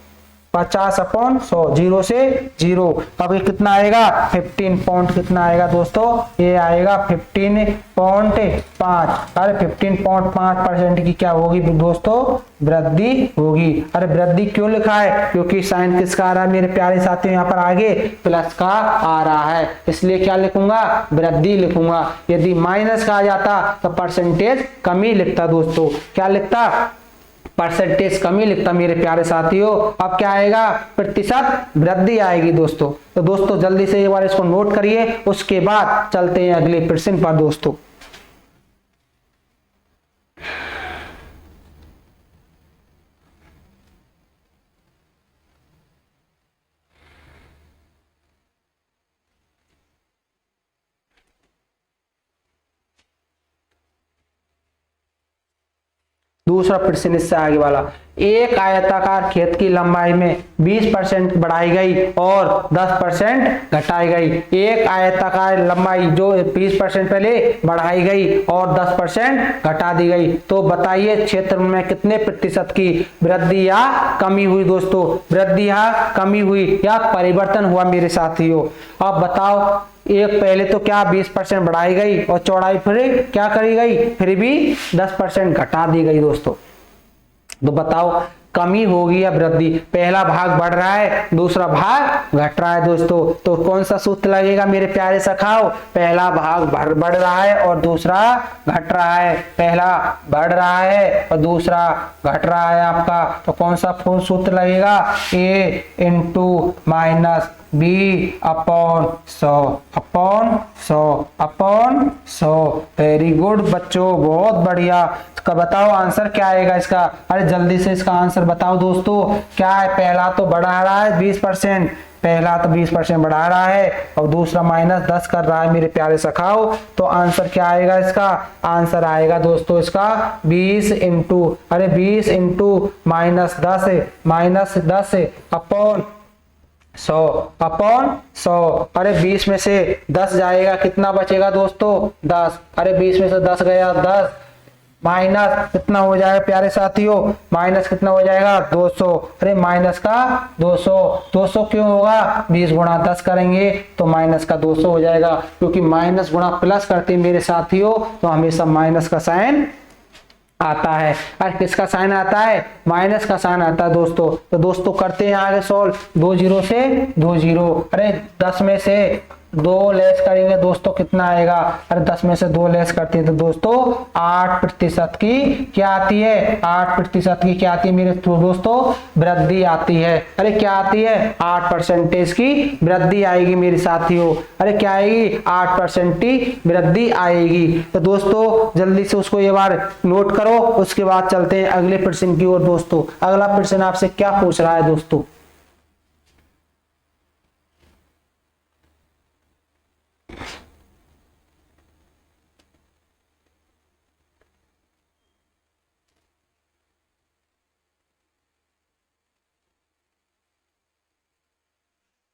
50/100, 0 से 0। अब ये कितना आएगा 15 पॉइंट, कितना आएगा दोस्तों, ये आएगा 15.5। अरे 15.5% की क्या होगी दोस्तों, वृद्धि होगी। अरे वृद्धि क्यों लिखा है, क्योंकि साइन किसका आ रहा है मेरे प्यारे साथियों, यहाँ पर आगे प्लस का आ रहा है, इसलिए क्या लिखूंगा, वृद्धि लिखूंगा। यदि माइनस का आ जाता तो परसेंटेज कमी लिखता दोस्तों, क्या लिखता, परसेंटेज कमी लिखता मेरे प्यारे साथियों। अब क्या आएगा, प्रतिशत वृद्धि आएगी दोस्तों। तो दोस्तों जल्दी से एक बार इसको नोट करिए, उसके बाद चलते हैं अगले प्रश्न पर दोस्तों। दूसरा प्रश्न इससे आगे वाला, एक आयताकार खेत की लंबाई में 20% बढ़ाई गई और 10% घटाई गई। एक आयताकार लंबाई जो 20% पहले बढ़ाई गई और 10% घटा दी गई, तो बताइए क्षेत्र में कितने प्रतिशत की वृद्धि या कमी हुई दोस्तों, वृद्धि या कमी हुई या परिवर्तन हुआ मेरे साथियों। अब बताओ, एक पहले तो क्या 20% बढ़ाई गई और चौड़ाई फिर क्या करी गई, फिर भी 10% घटा दी गई दोस्तों। तो बताओ कमी होगी या वृद्धि, पहला भाग बढ़ रहा है, दूसरा भाग घट रहा है दोस्तों, तो कौन सा सूत्र लगेगा मेरे प्यारे सखाओ, पहला भाग बढ़ रहा है और दूसरा घट रहा है, पहला बढ़ रहा है और दूसरा घट रहा है आपका, तो कौन सा सूत्र लगेगा, a into minus B upon 100 very good बच्चों, बहुत बढ़िया। इसका बताओ आंसर क्या आएगा इसका, अरे जल्दी से इसका आंसर बताओ दोस्तों, क्या है, पहला तो बढ़ा रहा है 20%, पहला तो 20% बढ़ा रहा है और दूसरा -10 कर रहा है मेरे प्यारे सखाओ, तो आंसर क्या आएगा इसका, आंसर आएगा दोस्तों इसका 20 इंटू -10 अपॉन 100 अरे 20 में से 10 जाएगा, कितना बचेगा दोस्तों 10, अरे 20 में से 10 गया 10, माइनस कितना हो जाएगा प्यारे साथियों, माइनस कितना हो जाएगा 200, अरे माइनस का 200 क्यों होगा, 20 गुणा 10 करेंगे तो माइनस का 200 हो जाएगा, क्योंकि माइनस गुणा प्लस करते हैं मेरे साथियों तो हमेशा माइनस का साइन आता है। अरे किसका साइन आता है, माइनस का साइन आता है दोस्तों। तो दोस्तों करते हैं आगे सॉल्व, 2 0 से 2 0, अरे 10 में से 2 लेस करेंगे दोस्तों कितना आएगा, अरे 10 में से 2 लेस करते हैं तो दोस्तों 8% की क्या आती है, 8% की क्या आती है मेरे दोस्तों, वृद्धि आती है। अरे क्या आती है, 8% की वृद्धि आएगी मेरे साथियों, अरे क्या आएगी, 8% की वृद्धि आएगी। तो दोस्तों जल्दी से उसको ये बार नोट करो, उसके बाद चलते हैं अगले प्रश्न की ओर। दोस्तों अगला प्रश्न आपसे क्या पूछ रहा है दोस्तों,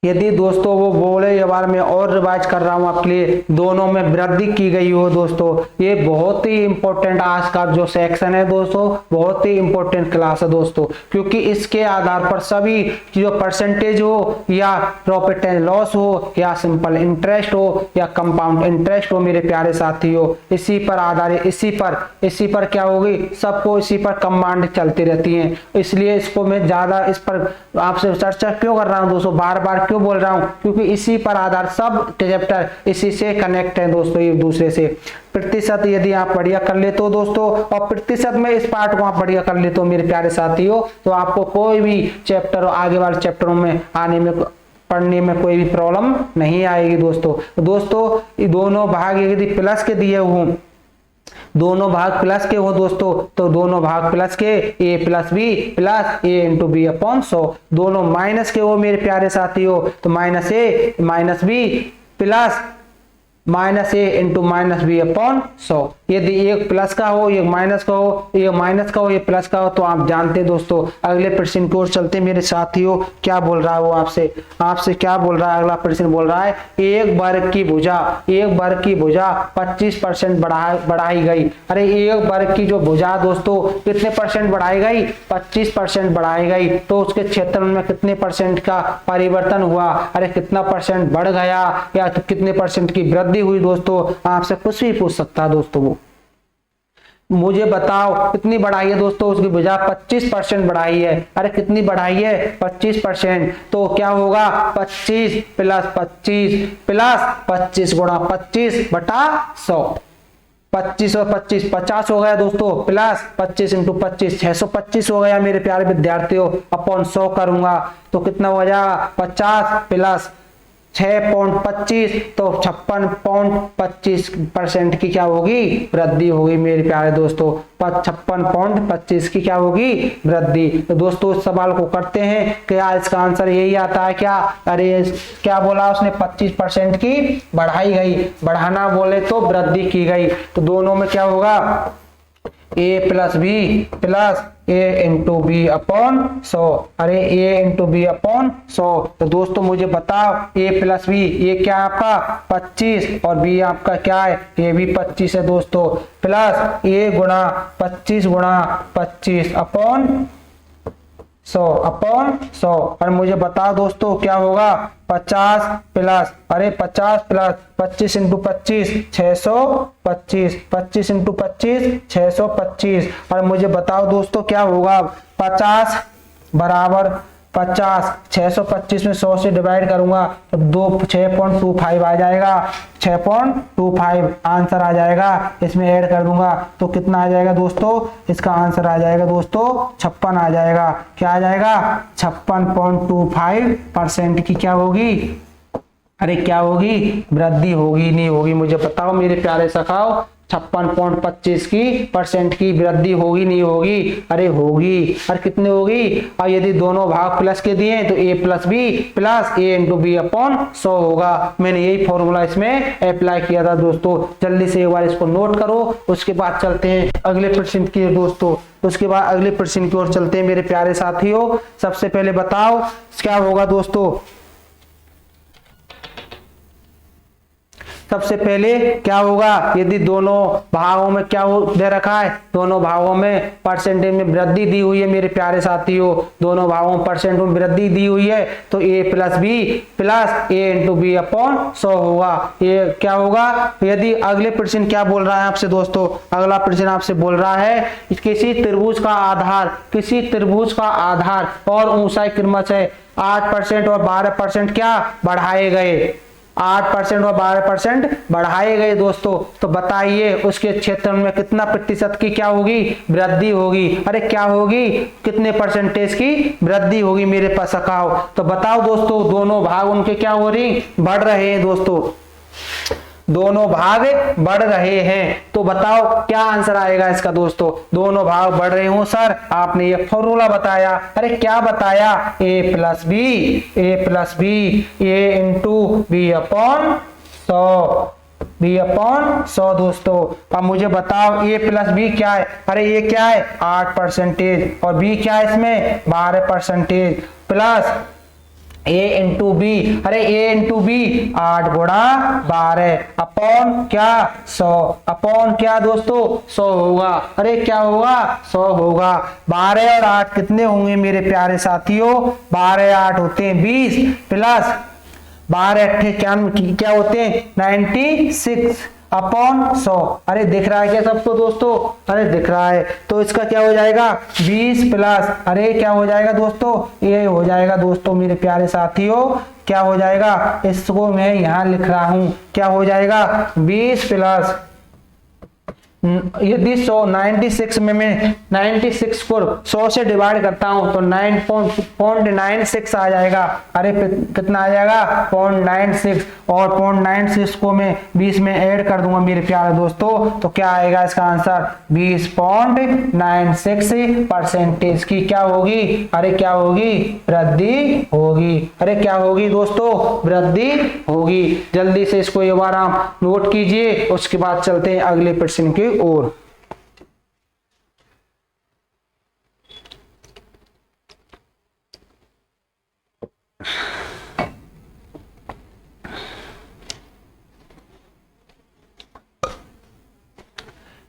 यदि दोस्तों वो बोले ये बार मैं और रिवाइज कर रहा हूं आपके लिए, दोनों में वृद्धि की गई हो दोस्तों, ये बहुत ही इंपॉर्टेंट आज का जो सेक्शन है दोस्तों, बहुत ही इंपॉर्टेंट क्लास है दोस्तों, क्योंकि इसके आधार पर सभी जो परसेंटेज हो या प्रॉफिट एंड लॉस हो या सिंपल इंटरेस्ट हो या कंपाउंड इंटरेस्ट हो मेरे प्यारे साथियों, इसी पर आधारित, इसी पर क्या होगी, सबको इसी पर कमांड चलती रहती है। इसलिए इसको मैं ज्यादा इस पर आपसे चर्चा क्यों कर रहा हूं दोस्तों, बार बार क्यों बोल रहा हूं, क्योंकि इसी पर आधार सब चैप्टर इसी से कनेक्ट है दोस्तों एक दूसरे से। प्रतिशत यदि आप बढ़िया कर लेते हो दोस्तों, और प्रतिशत में इस पार्ट को आप बढ़िया कर लेते हो मेरे प्यारे साथियों, तो आपको कोई भी चैप्टर आगे वाले चैप्टरों में आने में पढ़ने में कोई भी प्रॉब्लम नहीं आएगी दोस्तों। दोस्तों ये दोनों भाग यदि प्लस के दिए हुए, दोनों भाग प्लस के हो दोस्तों, तो दोनों भाग प्लस के a plus B plus A into B upon 100, दोनों माइनस के हो मेरे प्यारे साथियों, तो minus A minus B plus minus A into minus B upon 100। यदि एक प्लस का हो, एक माइनस का हो, एक माइनस का हो, एक प्लस का हो, तो आप जानते हैं दोस्तों। अगले प्रश्न की ओर चलते मेरे साथियों, क्या बोल रहा है वो आपसे क्या बोल रहा है, अगला प्रश्न बोल रहा है एक वर्ग की भुजा 25% बढ़ाई गई। अरे एक वर्ग की जो भुजा दोस्तों कितने परसेंट बढ़ाई गई, 25% बढ़ाई गई, तो उसके क्षेत्र में कितने परसेंट का परिवर्तन हुआ, अरे कितना परसेंट बढ़ गया या तो कितने परसेंट की वृद्धि हुई दोस्तों, आपसे कुछ भी पूछ सकता है दोस्तों। वो मुझे बताओ कितनी बढ़ाई है दोस्तों, उसकी भुजा 25% बढ़ाई है। अरे कितनी बढ़ाई है, 25%, तो क्या होगा 25 प्लस 25 गुणा 25 बटा 100, 25 और 25 50 हो गया दोस्तों, प्लस 25 इंटू 25 625 हो गया मेरे प्यारे विद्यार्थियों, अपॉन 100 करूंगा तो कितना हो जाएगा 50 प्लस 6.25 तो 56.25% की क्या होगी, वृद्धि होगी मेरे प्यारे दोस्तों, 56.25 की क्या होगी, वृद्धि। तो दोस्तों इस सवाल को करते हैं, क्या इसका आंसर यही आता है क्या, अरे क्या बोला उसने 25% की बढ़ाई गई, बढ़ाना बोले तो वृद्धि की गई, तो दोनों में क्या होगा, ए plus B plus A into B upon 100। अरे ए इंटू बी अपॉन 100। तो दोस्तों मुझे बताओ ए प्लस बी, ये क्या आपका 25 और बी आपका क्या है, ये भी 25 है दोस्तों, प्लस ए गुणा 25 गुणा 25 अपॉन 100 अपॉन 100। और मुझे बताओ दोस्तों क्या होगा 50 प्लस, अरे 50 प्लस 25 इंटू 25 625, 25 इंटू 25 625। और मुझे बताओ दोस्तों क्या होगा 50 बराबर 50, 625 में 100 से डिवाइड करूंगा तो 6.25 आ जाएगा, 6.25 आंसर आ जाएगा। इसमें ऐड कर दूंगा तो कितना आ जाएगा दोस्तों, इसका आंसर आ जाएगा दोस्तों 56 आ जाएगा। क्या आ जाएगा 56.25% की क्या होगी, अरे क्या होगी, वृद्धि होगी नहीं होगी, मुझे बताओ मेरे प्यारे सखाओ 56.25 की परसेंट की वृद्धि होगी नहीं होगी, अरे होगी। और कितने होगी, और यदि दोनों भाग प्लस के दिए तो ए plus B plus A into B upon 100 होगा। मैंने यही फॉर्मूला इसमें अप्लाई किया था दोस्तों, जल्दी से एक बार इसको नोट करो। उसके बाद चलते हैं अगले प्रश्न की दोस्तों, उसके बाद अगले प्रश्न की ओर चलते हैं मेरे प्यारे साथियों। सबसे पहले बताओ क्या होगा दोस्तों, सबसे पहले क्या होगा, यदि दोनों भागों में क्या दे रखा है, दोनों भागों में परसेंटेज में वृद्धि दी हुई है मेरे प्यारे साथियों, दोनों भागों में परसेंट में वृद्धि दी हुई है तो ए plus B plus A into B upon 100 होगा। ये क्या होगा, यदि अगले प्रश्न क्या बोल रहा है आपसे दोस्तों, अगला प्रश्न आपसे बोल रहा है किसी त्रिभुज का आधार, किसी त्रिभुज का आधार और ऊंचाई क्रमशः 8% और 12% क्या बढ़ाए गए, 8% और 12% बढ़ाए गए दोस्तों। तो बताइए उसके क्षेत्र में कितना प्रतिशत की क्या होगी, वृद्धि होगी। अरे क्या होगी, कितने परसेंटेज की वृद्धि होगी मेरे पास सखाओ। तो बताओ दोस्तों दोनों भाग उनके क्या हो रही, बढ़ रहे हैं दोस्तों, दोनों भाग बढ़ रहे हैं। तो बताओ क्या आंसर आएगा इसका दोस्तों, दोनों भाग बढ़ रहे हो सर, आपने ये फॉर्मूला बताया। अरे क्या बताया, ए प्लस बी ए इंटू बी अपॉन 100 दोस्तों। अब मुझे बताओ ए प्लस बी क्या है, अरे ये क्या है 8% और बी क्या है इसमें 12% प्लस ए इंटू बी, अरे ए इंटू बी 8 गुणा 12 अपॉन क्या 100 अपॉन क्या दोस्तों 100 होगा। अरे क्या होगा 100 होगा। 12 और 8 कितने होंगे मेरे प्यारे साथियों, 12 8 होते हैं 20 प्लस 12 अट्ठे क्या होते हैं 96 अपॉन 100। अरे दिख रहा है क्या सबको दोस्तों, अरे दिख रहा है। तो इसका क्या हो जाएगा 20 प्लस, अरे क्या हो जाएगा दोस्तों, ये हो जाएगा दोस्तों मेरे प्यारे साथियों, क्या हो जाएगा, इसको मैं यहां लिख रहा हूं, क्या हो जाएगा 20 प्लस, यदि 96 में मैं 96 को 100 से डिवाइड करता हूं तो 9.96 आ जाएगा। अरे कितना आ जाएगा 0.96 और 0.96 को मैं 20 में ऐड कर दूंगा मेरे प्यारे दोस्तों, तो क्या आएगा इसका आंसर 20.96% की क्या होगी, अरे क्या होगी वृद्धि होगी। अरे क्या होगी दोस्तों, वृद्धि होगी। जल्दी से इसको एक बार आप नोट कीजिए, उसके बाद चलते हैं अगले प्रश्न की ओर।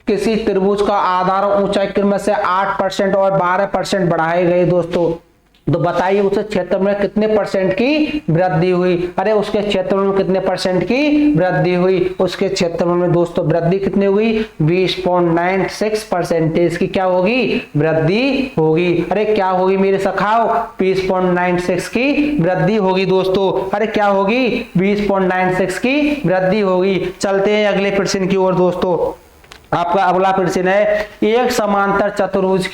किसी त्रिभुज का आधार और ऊंचाई क्रम से 8% और 12% बढ़ाए गए दोस्तों। तो बताइए उस क्षेत्र में कितने परसेंट की वृद्धि हुई। अरे उसके क्षेत्र में कितने परसेंट की वृद्धि हुई, उसके क्षेत्र में दोस्तों वृद्धि कितनी हुई 20.96% की क्या होगी वृद्धि होगी। अरे क्या होगी मेरे सखाओ 20.96 की वृद्धि होगी दोस्तों। अरे क्या होगी 20.96 की वृद्धि होगी। चलते हैं अगले प्रश्न की ओर दोस्तों। आपका अगला प्रश्न है एक समांतर चतुर्भुज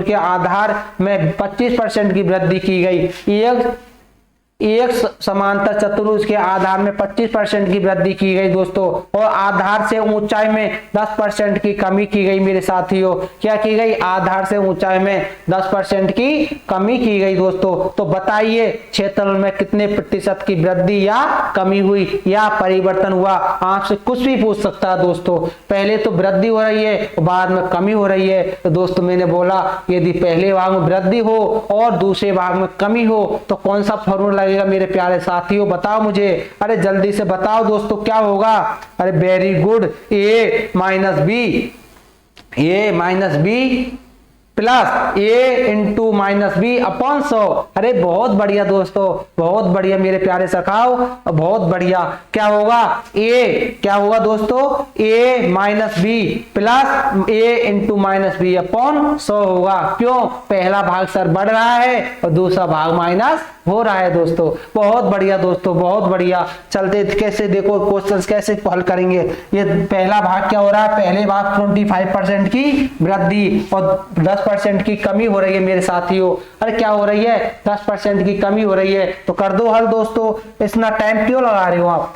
के आधार में 25% की वृद्धि की गई। एक समांतर चतुर्भुज के आधार में 25% की वृद्धि की गई दोस्तों, और आधार से ऊंचाई में 10% की कमी की गई मेरे साथियों। क्या की गई? आधार से ऊंचाई में 10% की कमी की गई दोस्तों। तो बताइए क्षेत्रफल में कितने प्रतिशत की वृद्धि या कमी हुई या परिवर्तन हुआ? आपसे कुछ भी पूछ सकता है दोस्तों। पहले तो वृद्धि हो रही है, बाद में कमी हो रही है। तो दोस्तों मैंने बोला यदि पहले भाग में वृद्धि हो और दूसरे भाग में कमी हो तो कौन सा फॉर्मूला लगेगा मेरे प्यारे साथियों? बताओ मुझे, अरे जल्दी से बताओ दोस्तों क्या होगा। अरे very good, A minus B plus A into minus B upon 100। अरे बहुत बढ़िया दोस्तों, बहुत बढ़िया मेरे प्यारे सखाओ, बहुत बढ़िया। क्या होगा? ए क्या होगा दोस्तों? ए minus B plus A into minus B upon 100 होगा। क्यों? पहला भाग सर बढ़ रहा है और दूसरा भाग माइनस हो रहा है दोस्तों। बहुत बढ़िया दोस्तों, बहुत बढ़िया। चलते कैसे देखो क्वेश्चंस कैसे हल करेंगे। ये पहला भाग क्या हो रहा है? पहले भाग 25% की वृद्धि और 10% की कमी हो रही है मेरे साथियों। अरे क्या हो रही है? 10% की कमी हो रही है। तो कर दो हल दोस्तों, इतना टाइम क्यों लगा रहे हो आप?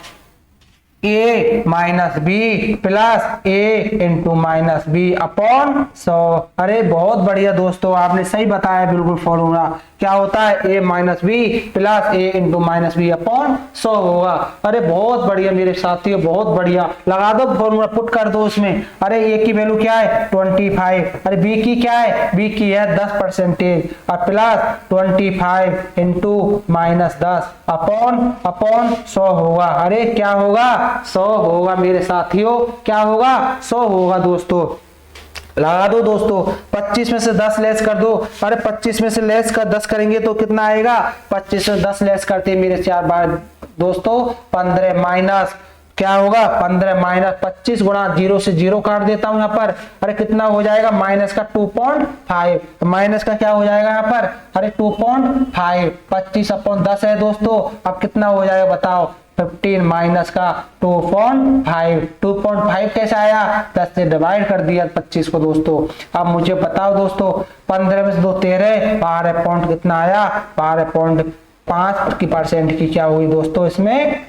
ए minus B plus A into minus B upon 100। अरे बहुत बढ़िया दोस्तों, आपने सही बताया बिल्कुल फॉर्मूला। क्या होता है? ए minus B plus A into minus B upon 100 होगा। अरे बहुत बढ़िया मेरे साथियों, बहुत बढ़िया। लगा दो फॉर्मूला, पुट कर दो उसमें। अरे ए की वैल्यू क्या है? 25। अरे बी की क्या है? बी की है 10% और प्लस 25 इंटू माइनस 10 अपॉन 100 होगा। अरे क्या होगा? 100 होगा मेरे साथियों। क्या होगा? 100 होगा दोस्तों। लगा दो दोस्तों, 25 में से 10 लेस कर दो। अरे 25 में से लेस कर 10 करेंगे तो कितना आएगा? 25 में 10 लेस करते हैं मेरे 4 बार दोस्तों 15 माइनस क्या होगा? 15 माइनस 25 गुणा 0 से 0 काट देता हूं यहाँ पर। अरे कितना हो जाएगा? माइनस का 2.5। माइनस का क्या हो जाएगा यहाँ पर? अरे 2.5। 25 अपॉन 10 है दोस्तों। अब कितना हो जाएगा बताओ? 15 माइनस का 2.5। 2.5 कैसे आया? 10 से डिवाइड कर दिया 25 को दोस्तों। अब मुझे बताओ दोस्तों, 15 में से 2 13, 12 पॉइंट कितना आया? 12.5% की क्या हुई दोस्तों? इसमें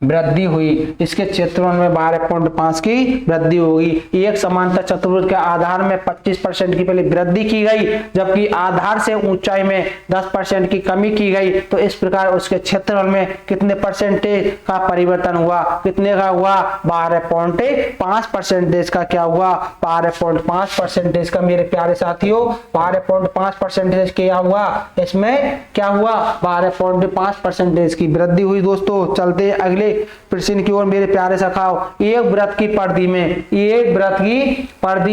वृद्धि हुई। इसके क्षेत्रफल में 12.5 की वृद्धि होगी। एक समांतर चतुर्भुज के आधार में 25% की पहले वृद्धि की गई, जबकि आधार से ऊंचाई में 10% की कमी की गई। तो इस प्रकार उसके क्षेत्रफल में कितने परसेंटेज का परिवर्तन हुआ? कितने का हुआ? 12.5% का क्या हुआ? 12.5% का मेरे प्यारे साथियों, 12.5% क्या हुआ? इसमें क्या हुआ? 12.5% की वृद्धि हुई दोस्तों। चलते अगले प्रश्न की ओर मेरे प्यारे सखाओ। एक वृत्त की परिधि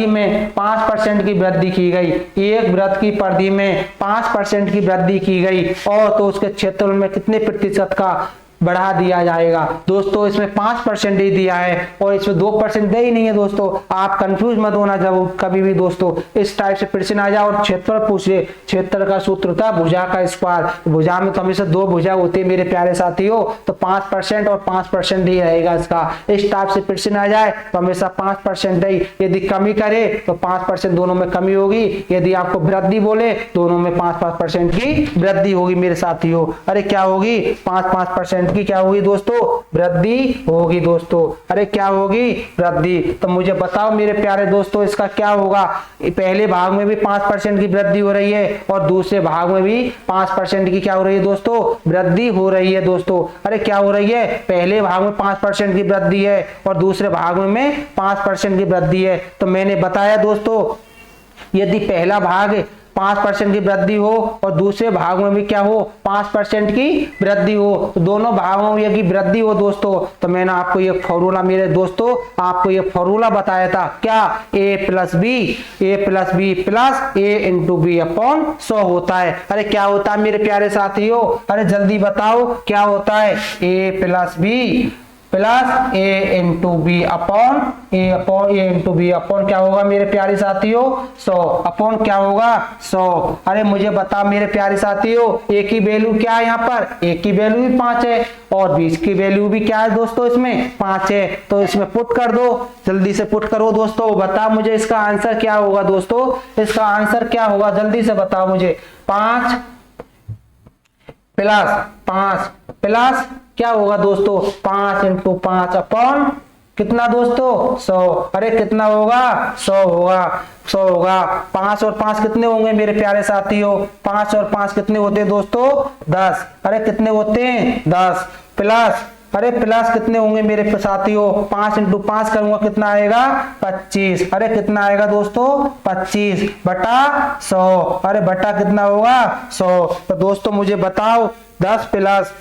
में 5% की वृद्धि की गई। एक वृत्त की परिधि में 5% की वृद्धि की गई और तो उसके क्षेत्रफल में कितने प्रतिशत का बढ़ा दिया जाएगा? दोस्तों इसमें 5% ही दिया है और इसमें 2% दे ही नहीं है दोस्तों। आप कंफ्यूज मत होना जब कभी भी दोस्तों इस टाइप से प्रश्न आ जाए और क्षेत्रफल पूछे। क्षेत्र का सूत्र था भुजा का स्क्वायर। भुजा में तो हमेशा 2 भुजा होती है मेरे प्यारे साथियों, तो 5% और 5% ही रहेगा इसका। इस टाइप से प्रश्न आ जाए तो हमेशा 5% ही। यदि कमी करे तो 5% दोनों में कमी होगी। यदि आपको वृद्धि बोले दोनों में 5% की वृद्धि होगी मेरे साथियों। अरे क्या होगी? 5% की क्या होगी दोस्तों? वृद्धि होगी दोस्तों। अरे क्या होगी? वृद्धि। तो मुझे बताओ मेरे प्यारे दोस्तों इसका क्या होगा? पहले भाग में भी 5% की वृद्धि हो रही है और दूसरे भाग में भी 5% की क्या हो रही है दोस्तों? वृद्धि हो रही है दोस्तों। अरे क्या हो रही है? पहले भाग में 5% की वृद्धि है और दूसरे भाग में 5% की वृद्धि है। तो मैंने बताया दोस्तों यदि पहला भाग 5% की वृद्धि हो और दूसरे भाग में भी क्या हो? 5% की वृद्धि हो। तो दोनों भागों में यदि वृद्धि हो दोस्तों, तो मैंने आपको ये फॉर्मूला मेरे दोस्तों आपको ये फॉर्मूला बताया था। क्या? a plus B plus A into B upon 100 होता है। अरे क्या होता है मेरे प्यारे साथियों? अरे जल्दी बताओ क्या होता है? a plus B plus A into B upon A into B upon क्या होगा मेरे प्यारे साथियों? 100 अपॉन क्या होगा? 100। अरे मुझे बता मेरे प्यारे साथियों ए की वैल्यू क्या है? यहाँ पर ए की वैल्यू भी 5 है और बी की वैल्यू भी क्या है दोस्तों? इसमें 5 है। तो इसमें पुट कर दो, जल्दी से पुट करो दोस्तों। बता मुझे इसका आंसर क्या होगा दोस्तों? इसका आंसर क्या होगा? जल्दी से बताओ मुझे। 5 प्लस 5 प्लस क्या होगा दोस्तों 5 इंटू 5 अपॉन कितना दोस्तों 100। अरे कितना होगा 100 होगा 100 होगा। 5 और 5 कितने होंगे मेरे प्यारे साथियों 5 और 5 कितने होते हैं दोस्तों 10। अरे कितने होते हैं 10 प्लस अरे प्लस कितने होंगे मेरे साथियों 5 इंटू 5 करूंगा कितना आएगा 25। अरे कितना आएगा दोस्तों 25 बटा 100। अरे बटा कितना होगा 100। तो दोस्तों मुझे बताओ 10 प्लस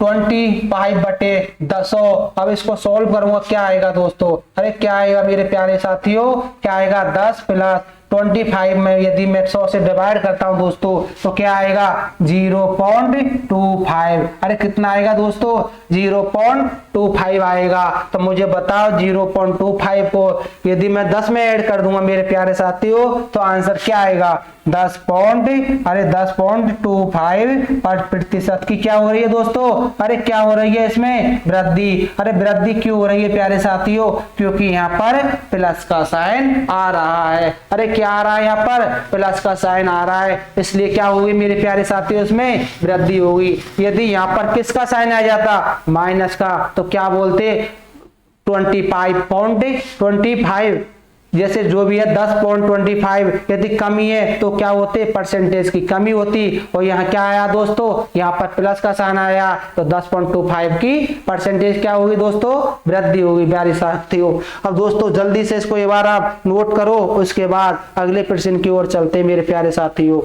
25 बटे 100। अब इसको सोल्व करूंगा क्या आएगा दोस्तों। अरे क्या आएगा मेरे प्यारे साथियों क्या आएगा 10 प्लस 25 में यदि मैं 100 से डिवाइड करता हूं दोस्तों तो क्या आएगा 0.25। अरे कितना आएगा दोस्तों 0.25 आएगा। तो मुझे बताओ 0.25 को यदि मैं 10 में ऐड कर दूंगा मेरे प्यारे साथियों तो आंसर क्या आएगा 10.25 प्रतिशत की क्या हो रही है दोस्तों। अरे क्या हो रही है इसमें वृद्धि। अरे वृद्धि क्यों हो रही है प्यारे साथियों क्योंकि यहाँ पर प्लस का साइन आ रहा है। अरे क्या आ रहा है यहाँ पर प्लस का साइन आ रहा है इसलिए क्या होगी मेरे प्यारे साथियों इसमें वृद्धि होगी। यदि यहाँ पर किसका साइन आ जाता माइनस का तो क्या बोलते 25.25 जैसे जो भी है 10.25 यदि कमी है तो क्या होते परसेंटेज की कमी होती। और यहाँ क्या आया दोस्तों यहाँ पर प्लस का साइन आया तो 10.25 की परसेंटेज क्या होगी दोस्तों वृद्धि होगी प्यारे साथियों। अब दोस्तों जल्दी से इसको एक बार आप नोट करो उसके बाद अगले प्रश्न की ओर चलते हैं मेरे प्यारे साथियों।